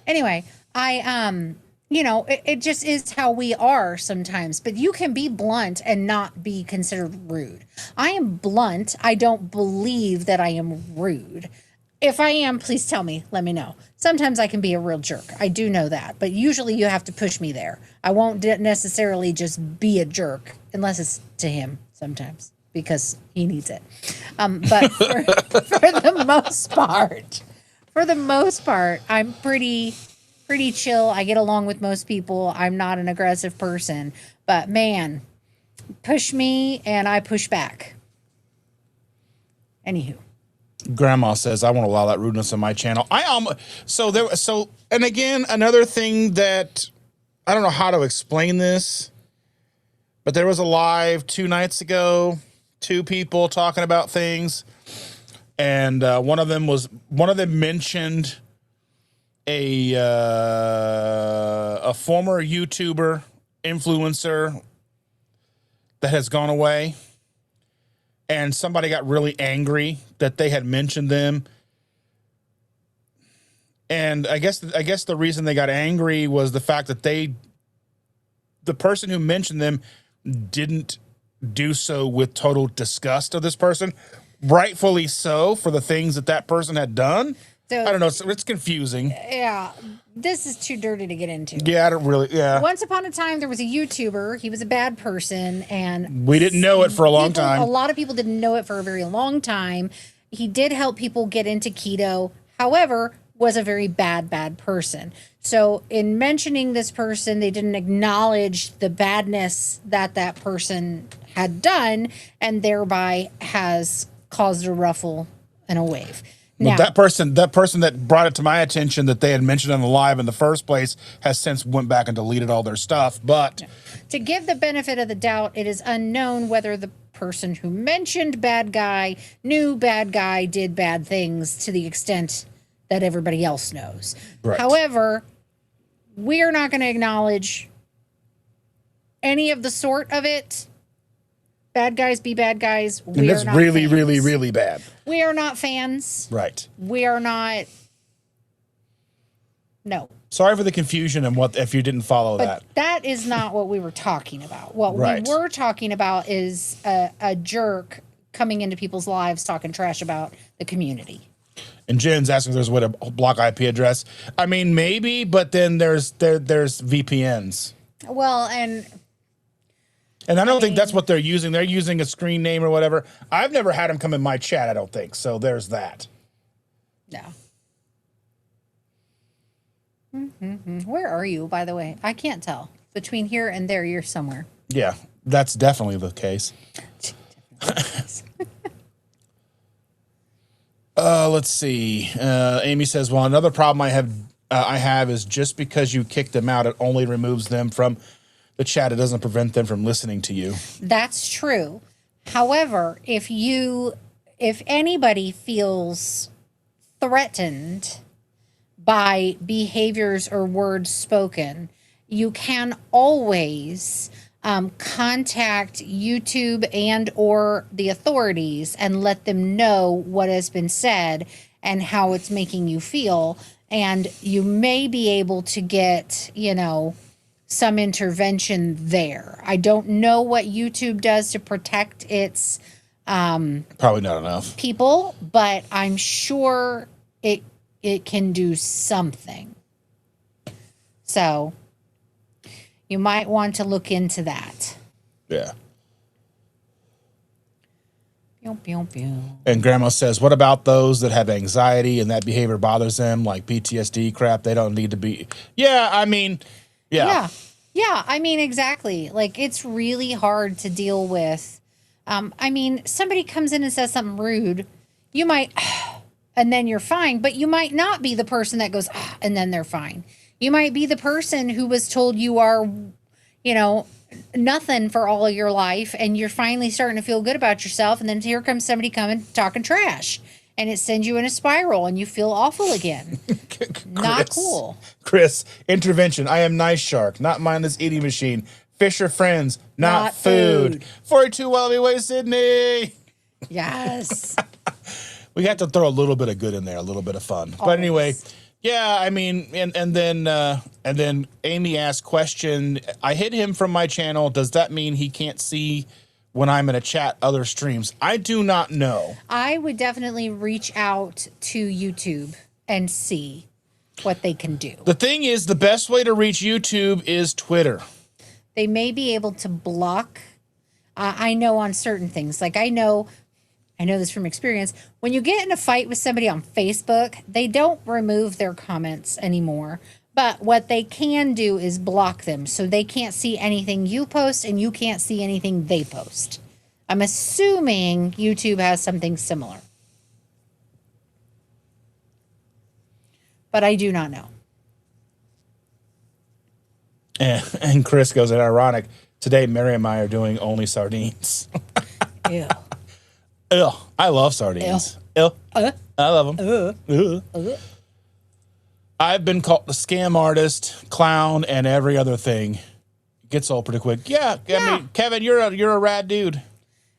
Anyway, it just is how we are sometimes. But you can be blunt and not be considered rude. I am blunt. I don't believe that I am rude. If I am, please tell me. Let me know. Sometimes I can be a real jerk. I do know that. But usually you have to push me there. I won't necessarily just be a jerk unless it's to him sometimes because he needs it. But for the most part, I'm pretty chill. I get along with most people. I'm not an aggressive person. But man, push me and I push back. Anywho. Grandma says, I won't allow that rudeness on my channel. And again, another thing that I don't know how to explain this, but there was a live 2 nights ago, 2 people talking about things. And one of them mentioned a former YouTuber influencer that has gone away. And somebody got really angry that they had mentioned them. And I guess the reason they got angry was the fact that the person who mentioned them didn't do so with total disgust of this person. Rightfully so, for the things that person had done. So, I don't know. It's confusing. Yeah. This is too dirty to get into. Yeah, I don't really. Yeah. Once upon a time, there was a YouTuber. He was a bad person, and we didn't know it for a long time. A lot of people didn't know it for a very long time. He did help people get into keto. However, was a very bad person. So in mentioning this person, they didn't acknowledge the badness that person had done, and thereby has caused a ruffle and a wave. Now, that person that brought it to my attention that they had mentioned on the live in the first place has since went back and deleted all their stuff. But to give the benefit of the doubt, it is unknown whether the person who mentioned bad guy knew bad guy did bad things to the extent that everybody else knows. Right. However, we are not going to acknowledge any of the sort of it. bad guys be bad guys. And that's really, fans. really, really bad. We are not fans. Right. We are not. No. Sorry for the confusion and what if you didn't follow But that is not what we were talking about. What Right. we were talking about is a jerk coming into people's lives talking trash about the community. And Jen's asking if there's a way to block IP address. I mean, maybe, but then there's VPNs. Well, and I don't think that's what they're using. They're using a screen name or whatever. I've never had them come in my chat, I don't think. So there's that. no. Where are you, by the way? I can't tell. Between here and there, you're somewhere. Yeah, that's definitely the case. Let's see. Amy says, well, another problem I have is just because you kick them out, it only removes them from the chat. It doesn't prevent them from listening to you. That's true. However, if anybody feels threatened by behaviors or words spoken, you can always contact YouTube and or the authorities and let them know what has been said and how it's making you feel. And you may be able to get, some intervention there. I don't know what YouTube does to protect its Probably not enough. people, but I'm sure it can do something. So you might want to look into that. Yeah. Pew, pew, pew. And Grandma says, what about those that have anxiety and that behavior bothers them, like PTSD crap? They don't need to be. Yeah, I mean, yeah. Yeah, I mean, exactly. Like, it's really hard to deal with. I mean, somebody comes in and says something rude, you might, and then you're fine, but you might not be the person that goes, and then they're fine. You might be the person who was told you are, nothing for all of your life, and you're finally starting to feel good about yourself, and then here comes somebody coming talking trash, and it sends you in a spiral, and you feel awful again. Not cool. Chris, intervention. I am nice shark, not mindless eating machine. Fish are friends, not food. 42 while we wait, Sydney. Yes. We have to throw a little bit of good in there, a little bit of fun. Always. But anyway, yeah, I mean, and then Amy asked question. I hid him from my channel. Does that mean he can't see when I'm in a chat other streams? I do not know. I would definitely reach out to YouTube and see what they can do. The thing is, the best way to reach YouTube is Twitter. They may be able to block. I know on certain things, like I know this from experience. When you get in a fight with somebody on Facebook, they don't remove their comments anymore. But what they can do is block them so they can't see anything you post and you can't see anything they post. I'm assuming YouTube has something similar. But I do not know. And Chris goes, and ironic, today Mary and I are doing only sardines. Ew. Ew, I love sardines. Ew. I love them. I've been called the scam artist, clown, and every other thing. It gets old pretty quick. Yeah. I mean, Kevin, you're a rad dude.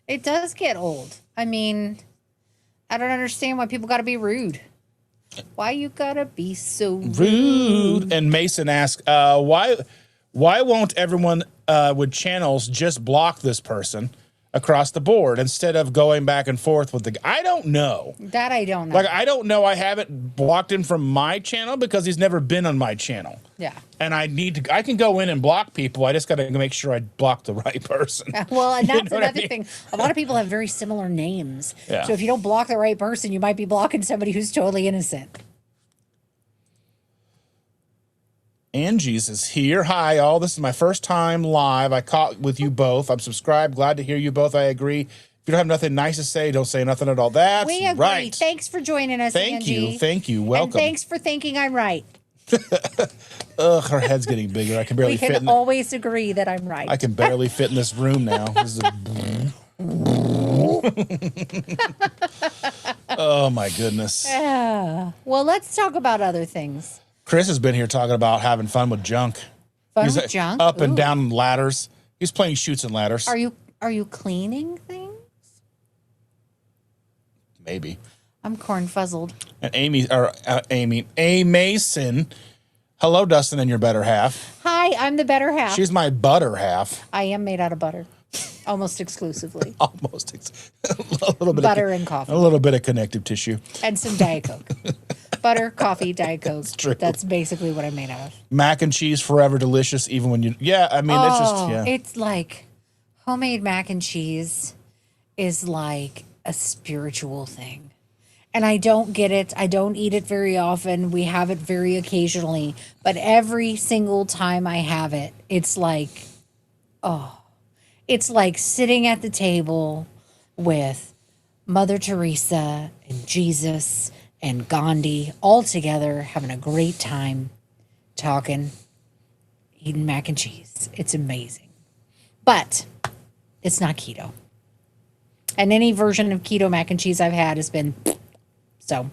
It does get old. I mean, I don't understand why people got to be rude. Why you gotta be so rude? And Mason asks, why won't everyone with channels just block this person across the board instead of going back and forth with I don't know. That I don't know. Like, I don't know. I haven't blocked him from my channel because he's never been on my channel. Yeah. And I can go in and block people. I just got to make sure I block the right person. Well, and that's You know another thing. A lot of people have very similar names. Yeah. So if you don't block the right person, you might be blocking somebody who's totally innocent. Angie's is here. Hi, all. This is my first time live. I caught with you both. I'm subscribed. Glad to hear you both. I agree. If you don't have nothing nice to say, don't say nothing at all. That's We agree. right. Thanks for joining us, Angie. Thank you. Welcome. And thanks for thinking I'm right. Ugh, her head's getting bigger. I can barely We fit can in always agree that I'm right. I can barely fit in this room now. This is oh, my goodness. Yeah. Well, let's talk about other things. Chris has been here talking about having fun with junk. Fun He's with junk? Up and Ooh. down ladders. He's playing shoots and ladders. Are you Are you cleaning things? Maybe. I'm corn fuzzled. And A. Mason. Hello, Dustin, and your better half. Hi, I'm the better half. She's my butter half. I am made out of butter, almost exclusively. Almost. A little bit Butter and coffee. A little bit of connective tissue. And some Diet Coke. Butter, coffee, Diet Coke. That's true. That's basically what I'm made out of. Mac and cheese, forever delicious, even when you... Yeah, I mean, it's just... Yeah. It's like homemade mac and cheese is like a spiritual thing. And I don't get it. I don't eat it very often. We have it very occasionally. But every single time I have it, it's like, it's like sitting at the table with Mother Teresa and Jesus and Gandhi all together, having a great time, talking, eating mac and cheese. It's amazing. But it's not keto. And any version of keto mac and cheese I've had has been... So,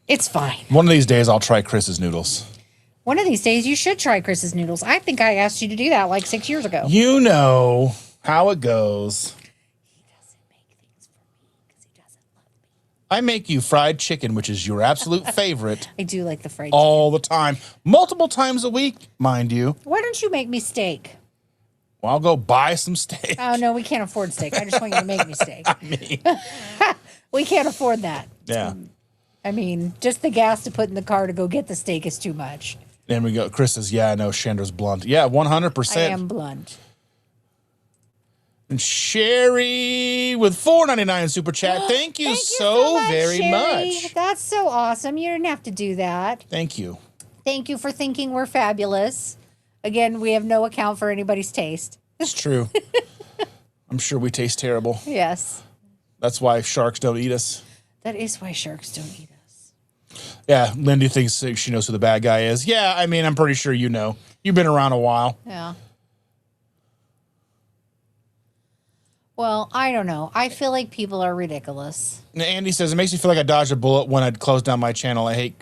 it's fine. One of these days, I'll try Chris's noodles. One of these days, you should try Chris's noodles. I think I asked you to do that like 6 years ago. You know how it goes. He doesn't make things for me because he doesn't love me. I make you fried chicken, which is your absolute favorite. I do like the fried chicken. All the time. Multiple times a week, mind you. Why don't you make me steak? Well, I'll go buy some steak. Oh, no, we can't afford steak. I just want you to make me steak. I mean, We can't afford that. yeah. I mean, just the gas to put in the car to go get the steak is too much. Then we go. Chris says, yeah, I know. Chandra's blunt. Yeah, 100%. I am blunt. And Sherry with $4.99 super chat. Thank you, so much, very Sherry. much. That's so awesome. You didn't have to do that. Thank you. Thank you for thinking we're fabulous. Again, we have no account for anybody's taste. It's true. I'm sure we taste terrible. Yes. That's why sharks don't eat us. That is why sharks don't eat us. Yeah, Lindy thinks she knows who the bad guy is. Yeah, I mean, I'm pretty sure you know. You've been around a while. Yeah. Well, I don't know. I feel like people are ridiculous. Andy says, it makes me feel like I dodged a bullet when I'd close down my channel. I hate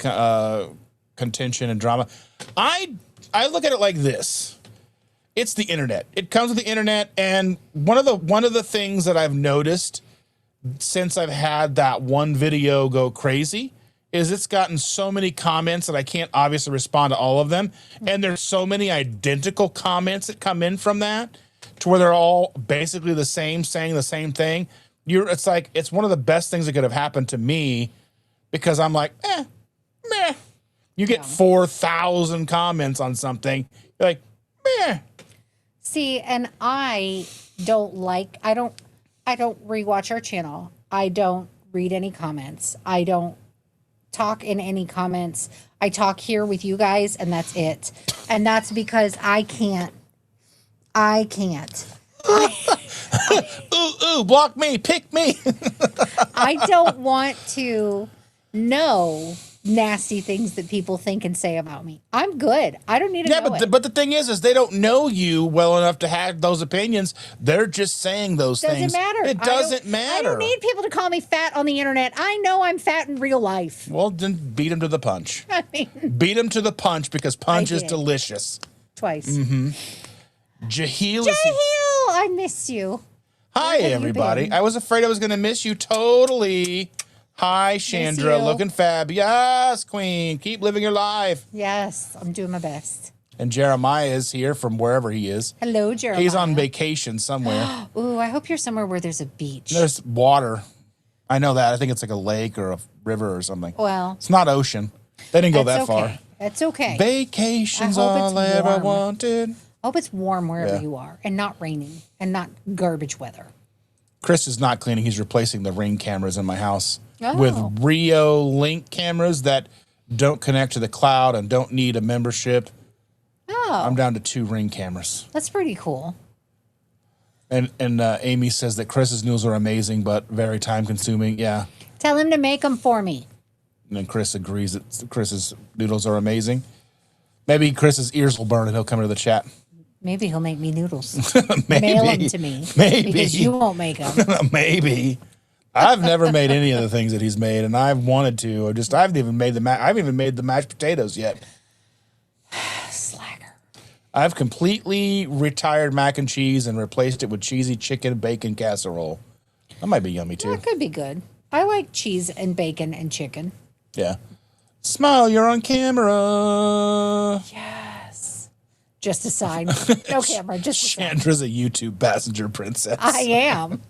contention and drama. I look at it like this. It's the internet. It comes with the internet, and one of the things that I've noticed since I've had that one video go crazy is it's gotten so many comments that I can't obviously respond to all of them. And there's so many identical comments that come in from that to where they're all basically the same, saying the same thing. It's like, it's one of the best things that could have happened to me because I'm like, meh. You get 4,000 comments on something. You're like, meh. See, and I don't rewatch our channel. I don't read any comments. I don't talk in any comments. I talk here with you guys, and that's it. And that's because I can't. Ooh, block me, pick me. I don't want to know nasty things that people think and say about me. I'm good. I don't need to know it. But the thing is they don't know you well enough to have those opinions. They're just saying those things. Doesn't matter. It doesn't matter. I don't need people to call me fat on the internet. I know I'm fat in real life. Well, then beat them to the punch. I mean, Beat them to the punch because punch is delicious. Twice. Mm-hmm. Jaheel, I miss you. Hi, everybody. I was afraid I was going to miss you totally. Hi, Chandra. Looking fab. Yes, queen. Keep living your life. Yes, I'm doing my best. And Jeremiah is here from wherever he is. Hello, Jeremiah. He's on vacation somewhere. Ooh, I hope you're somewhere where there's a beach. There's water. I know that. I think it's like a lake or a river or something. Well, it's not ocean. They didn't go that far. That's okay. Vacation's all I ever wanted. I hope it's warm wherever you are and not raining and not garbage weather. Chris is not cleaning. He's replacing the Ring cameras in my house with Rio Link cameras that don't connect to the cloud and don't need a membership. Oh. I'm down to 2 Ring cameras. That's pretty cool. And Amy says that Chris's noodles are amazing, but very time consuming. Yeah. Tell him to make them for me. And then Chris agrees that Chris's noodles are amazing. Maybe Chris's ears will burn and he'll come into the chat. Maybe he'll make me noodles. Maybe. Mail them to me. Maybe. Because you won't make them. Maybe. I've never made any of the things that he's made, and I've wanted to. I haven't even made the mashed potatoes yet. Slacker. I've completely retired mac and cheese and replaced it with cheesy chicken bacon casserole. That might be yummy too. That could be good. I like cheese and bacon and chicken. Yeah. Smile, you're on camera. Yes. Just a sign. No camera, just a sign. Chandra's a YouTube passenger princess. I am.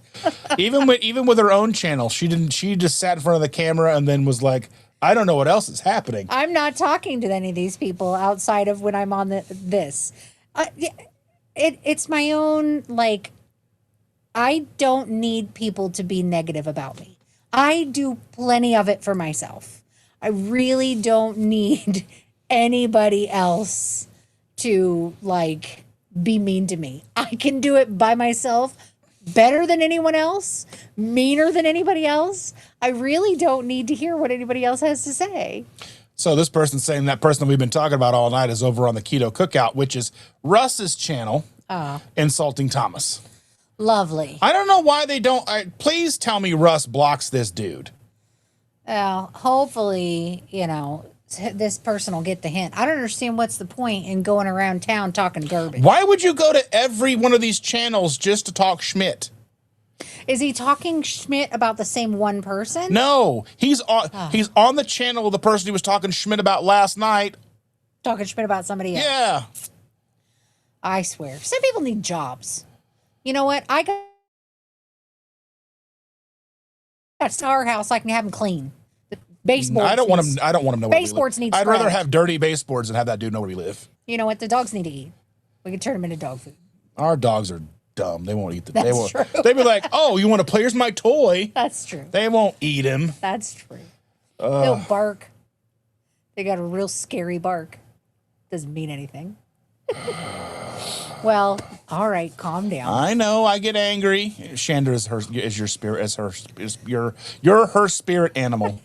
even with her own channel, she just sat in front of the camera and then was like, I don't know what else is happening. I'm not talking to any of these people outside of when I'm on this. It's my own, like, I don't need people to be negative about me. I do plenty of it for myself. I really don't need anybody else to, like, be mean to me. I can do it by myself better than anyone else, meaner than anybody else. I really don't need to hear what anybody else has to say. So this person's saying that person that we've been talking about all night is over on the Keto Cookout, which is Russ's channel, Insulting Thomas. Lovely. I don't know why they don't. Please tell me Russ blocks this dude. Well, hopefully, this person will get the hint. I don't understand what's the point in going around town talking garbage. Why would you go to every one of these channels just to talk Schmidt? Is he talking Schmidt about the same one person? No, he's on the channel of the person he was talking Schmidt about last night. Talking Schmidt about somebody else. Yeah. I swear. Some people need jobs. You know what? I got to our house. I can have them clean. The baseboards. I don't want him to know where we baseboards live. need I'd rather scrubbed. have dirty baseboards than have that dude know where we live. You know what? The dogs need to eat. We can turn them into dog food. Our dogs are dumb. They won't eat the. That's They won't. true. They'd be like, "Oh, you want to play? Here's my toy." That's true. They won't eat him. That's true. They'll bark. They got a real scary bark. Doesn't mean anything. Well, all right, calm down. I know. I get angry. Chandra is your spirit. You're her spirit animal.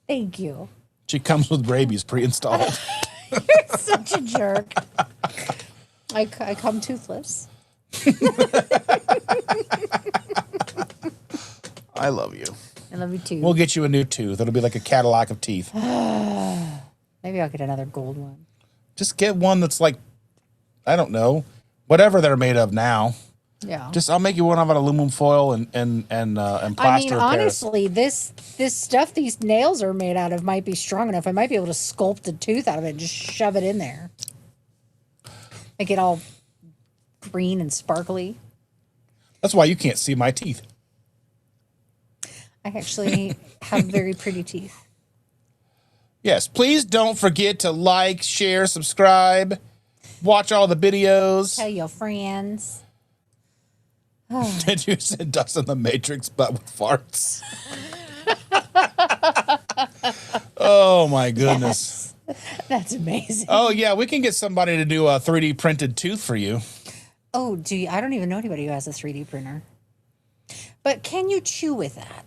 Thank you. She comes with rabies pre-installed. You're such a jerk. I come toothless. I love you. I love you too. We'll get you a new tooth. It'll be like a Cadillac of teeth. Maybe I'll get another gold one. Just get one that's like, I don't know, whatever they're made of now. Yeah. I'll make you one out of aluminum foil and plaster. I mean, of Paris. honestly, this stuff these nails are made out of might be strong enough. I might be able to sculpt a tooth out of it and just shove it in there. Make it all green and sparkly. That's why you can't see my teeth. I actually have very pretty teeth. Yes, please don't forget to like, share, subscribe, watch all the videos. Tell your friends. Did you send Dust in the Matrix, but with farts? Oh, my goodness. That's amazing. Oh, yeah, we can get somebody to do a 3D printed tooth for you. Oh, I don't even know anybody who has a 3D printer. But can you chew with that?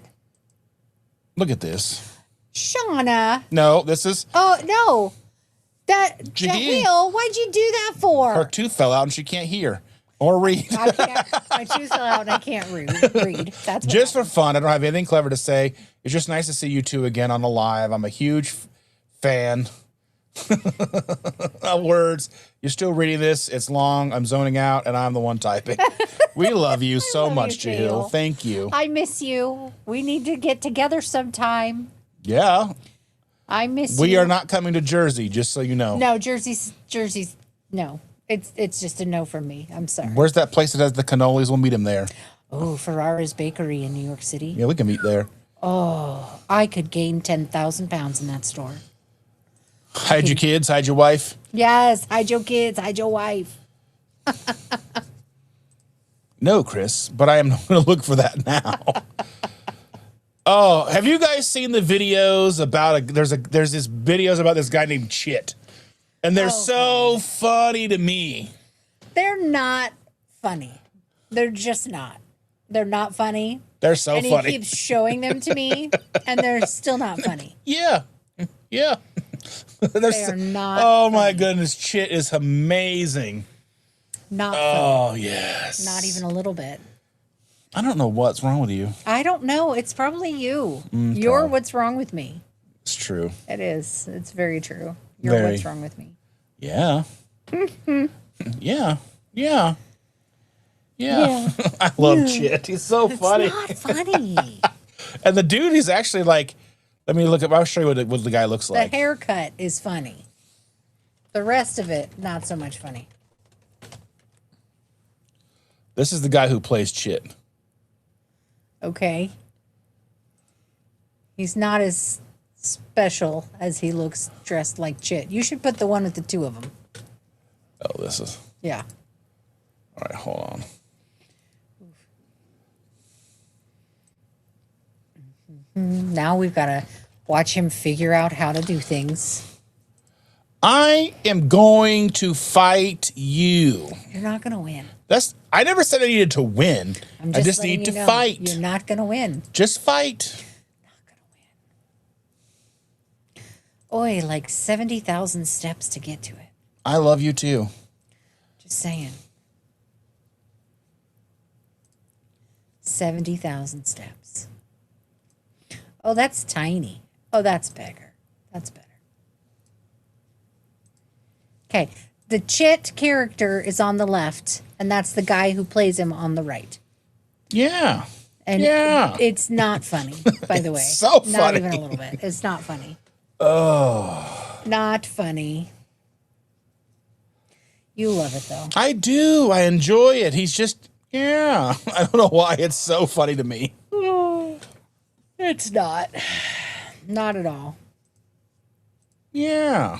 Look at this. Shauna. No, this is... Oh, no. She did. Jahil, why'd you do that for? Her tooth fell out and she can't hear or read. I can't. My tooth fell out and I can't read. That's Just for fun. I don't have anything clever to say. It's just nice to see you two again on the live. I'm a huge fan of words. You're still reading this. It's long. I'm zoning out and I'm the one typing. We love you so much, Jahil. Thank you. I miss you. We need to get together sometime. Yeah. I miss you. We are not coming to Jersey, just so you know. No, Jersey's no. It's just a no from me. I'm sorry. Where's that place that has the cannolis? We'll meet him there. Oh, Ferrara's Bakery in New York City. Yeah, we can meet there. Oh, I could gain 10,000 pounds in that store. Hide your kids, hide your wife. Yes, hide your kids, hide your wife. No, Chris, but I am going to look for that now. Oh, have you guys seen the videos about there's this videos about this guy named Chit, and they're so funny to me. They're not funny. They're just not. They're not funny. They're so and funny. He keeps showing them to me, and they're still not funny. Yeah. They're not. Oh funny. my goodness, Chit is amazing. Not funny. Oh yes. Not even a little bit. I don't know what's wrong with you. I don't know. It's probably you. You're what's wrong with me. It's true. It is. It's very true. You're what's wrong with me. Yeah. Yeah. Yeah. Yeah. I love Chit. He's so funny. It's not funny. And the dude is actually like, let me look up. I'll show you what the guy looks The like. haircut is funny. The rest of it, not so much funny. This is the guy who plays Chit. Okay. He's not as special as he looks dressed like Chit. You should put the one with the two of them. Oh, this is. Yeah. All right, hold on. Now we've got to watch him figure out how to do things. I am going to fight you. You're not going to win. I never said I needed to win. I just letting need you to know, fight. You're not going to win. Just fight. Oi, like 70,000 steps to get to it. I love you too. Just saying. 70,000 steps. Oh, that's tiny. Oh, that's bigger. That's better. Okay. The Chit character is on the left, and that's the guy who plays him on the right. Yeah. And yeah. It's not funny, by the way. So funny. Not even a little bit. It's not funny. Oh. Not funny. You love it, though. I do. I enjoy it. He's just, yeah. I don't know why it's so funny to me. It's not. Not at all. Yeah.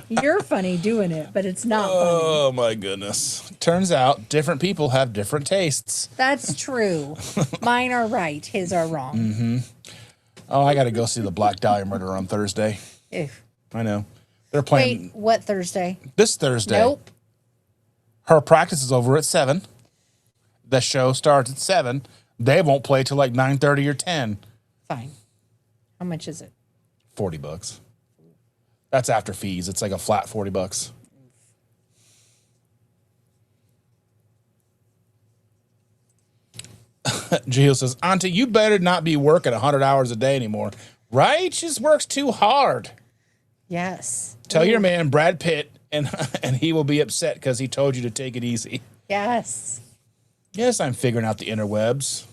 You're funny doing it, but it's not funny. Oh, my goodness. Turns out different people have different tastes. That's true. Mine are right. His are wrong. Mm-hmm. Oh, I got to go see the Black Dahlia murder on Thursday. Ew. I know. They're playing. Wait, what Thursday? This Thursday. Nope. Her practice is over at 7. The show starts at 7. They won't play till like 9:30 or 10. Fine. How much is it? $40. That's after fees. It's like a flat $40. Gio says, Auntie, you better not be working 100 hours a day anymore. Right? She just works too hard. Yes. Tell your man Brad Pitt, and he will be upset because he told you to take it easy. Yes. Yes, I'm figuring out the interwebs.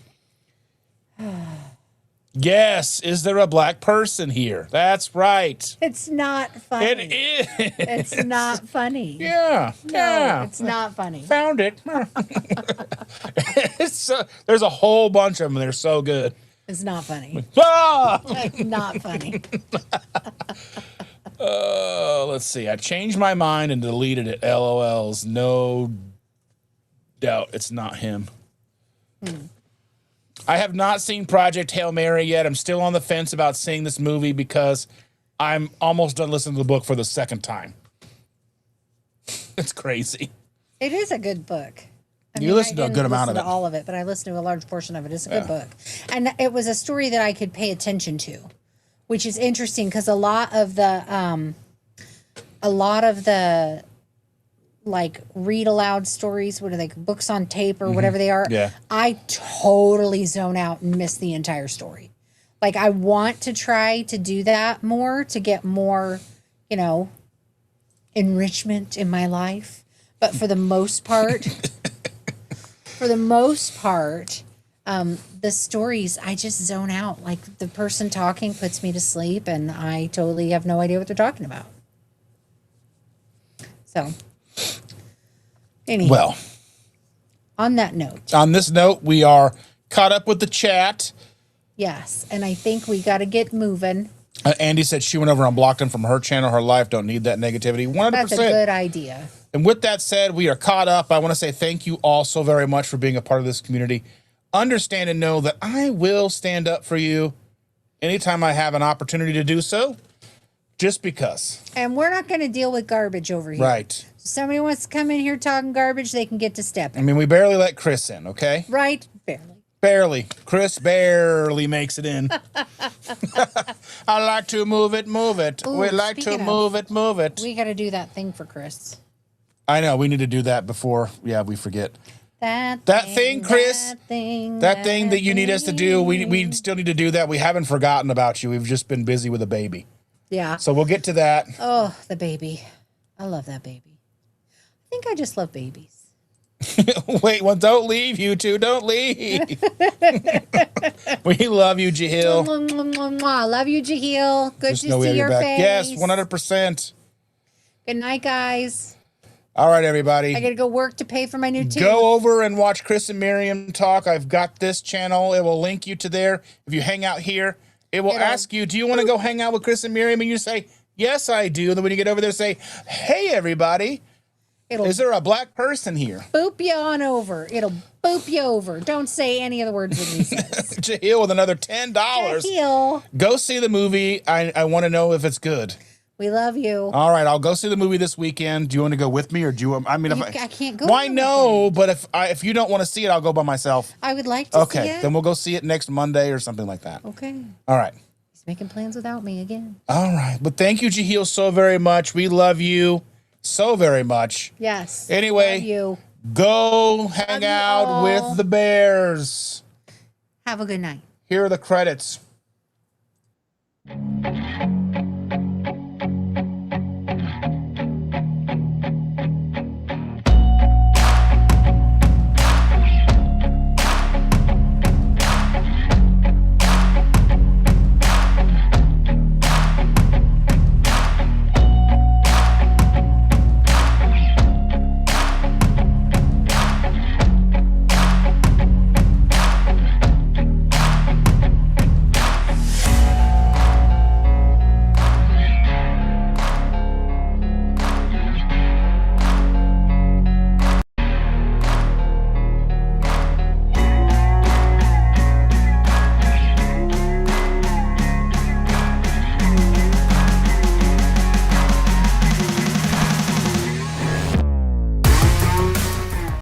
Yes, is there a black person here? That's right. It's not funny. It is. It's not funny. Yeah. No, yeah. it's not funny. Found it. There's a whole bunch of them. They're so good. It's not funny. Ah! It's not funny. Let's see. I changed my mind and deleted it. LOLs. No doubt it's not him. I have not seen Project Hail Mary yet. I'm still on the fence about seeing this movie because I'm almost done listening to the book for the second time. It's crazy. It is a good book. You listen to a good amount of it. All of it, but I listened to a large portion of it. It's a good book. And it was a story that I could pay attention to, which is interesting because a lot of the like read aloud stories, what are they, books on tape or whatever they are, Yeah. I totally zone out and miss the entire story. Like I want to try to do that more to get more, enrichment in my life. But for the most part, the stories, I just zone out. Like the person talking puts me to sleep and I totally have no idea what they're talking about. So, anyway. Well, on that note. On this note, we are caught up with the chat. Yes, and I think we got to get moving. Andy said she went over and blocked him from her channel. Her life don't need that negativity. 100%. That's a good idea. And with that said, we are caught up. I want to say thank you all so very much for being a part of this community. Understand and know that I will stand up for you anytime I have an opportunity to do so, just because. And we're not going to deal with garbage over here. Right. If somebody wants to come in here talking garbage, they can get to stepping. I mean, we barely let Chris in, okay? Right? Barely. Barely. Chris barely makes it in. I like to move it, move it. Ooh, we like to move it, move it. We got to do that thing for Chris. I know. We need to do that before, we forget. That thing, Chris. That thing that you need us to do. We still need to do that. We haven't forgotten about you. We've just been busy with a baby. Yeah. So we'll get to that. Oh, the baby. I love that baby. I think I just love babies. Wait, well, don't leave, you two. Don't leave. We love you, Jahil. Love you, Jahil. Good Just to know we see have your back. face. Yes, 100%. Good night, guys. All right, everybody. I got to go work to pay for my new tooth. Go over and watch Chris and Miriam talk. I've got this channel. It will link you to there. If you hang out here, it will ask you, do you want to go hang out with Chris and Miriam? And you say, yes, I do. And then when you get over there, say, hey, everybody. Is there a black person here? Boop you on over. It'll boop you over. Don't say any of the words that he says. Jahil with another $10. Jahil. Go see the movie. I want to know if it's good. We love you. All right, I'll go see the movie this weekend. Do you want to go with me, or do you want? I mean, I can't go. Why no? But if you don't want to see it, I'll go by myself. I would like to see it. Okay, then we'll go see it next Monday or something like that. Okay. All right. He's making plans without me again. All right, but thank you, Jahil, so very much. We love you so very much. Yes. Anyway, love you. Go hang out with the Bears. Have a good night. Here are the credits.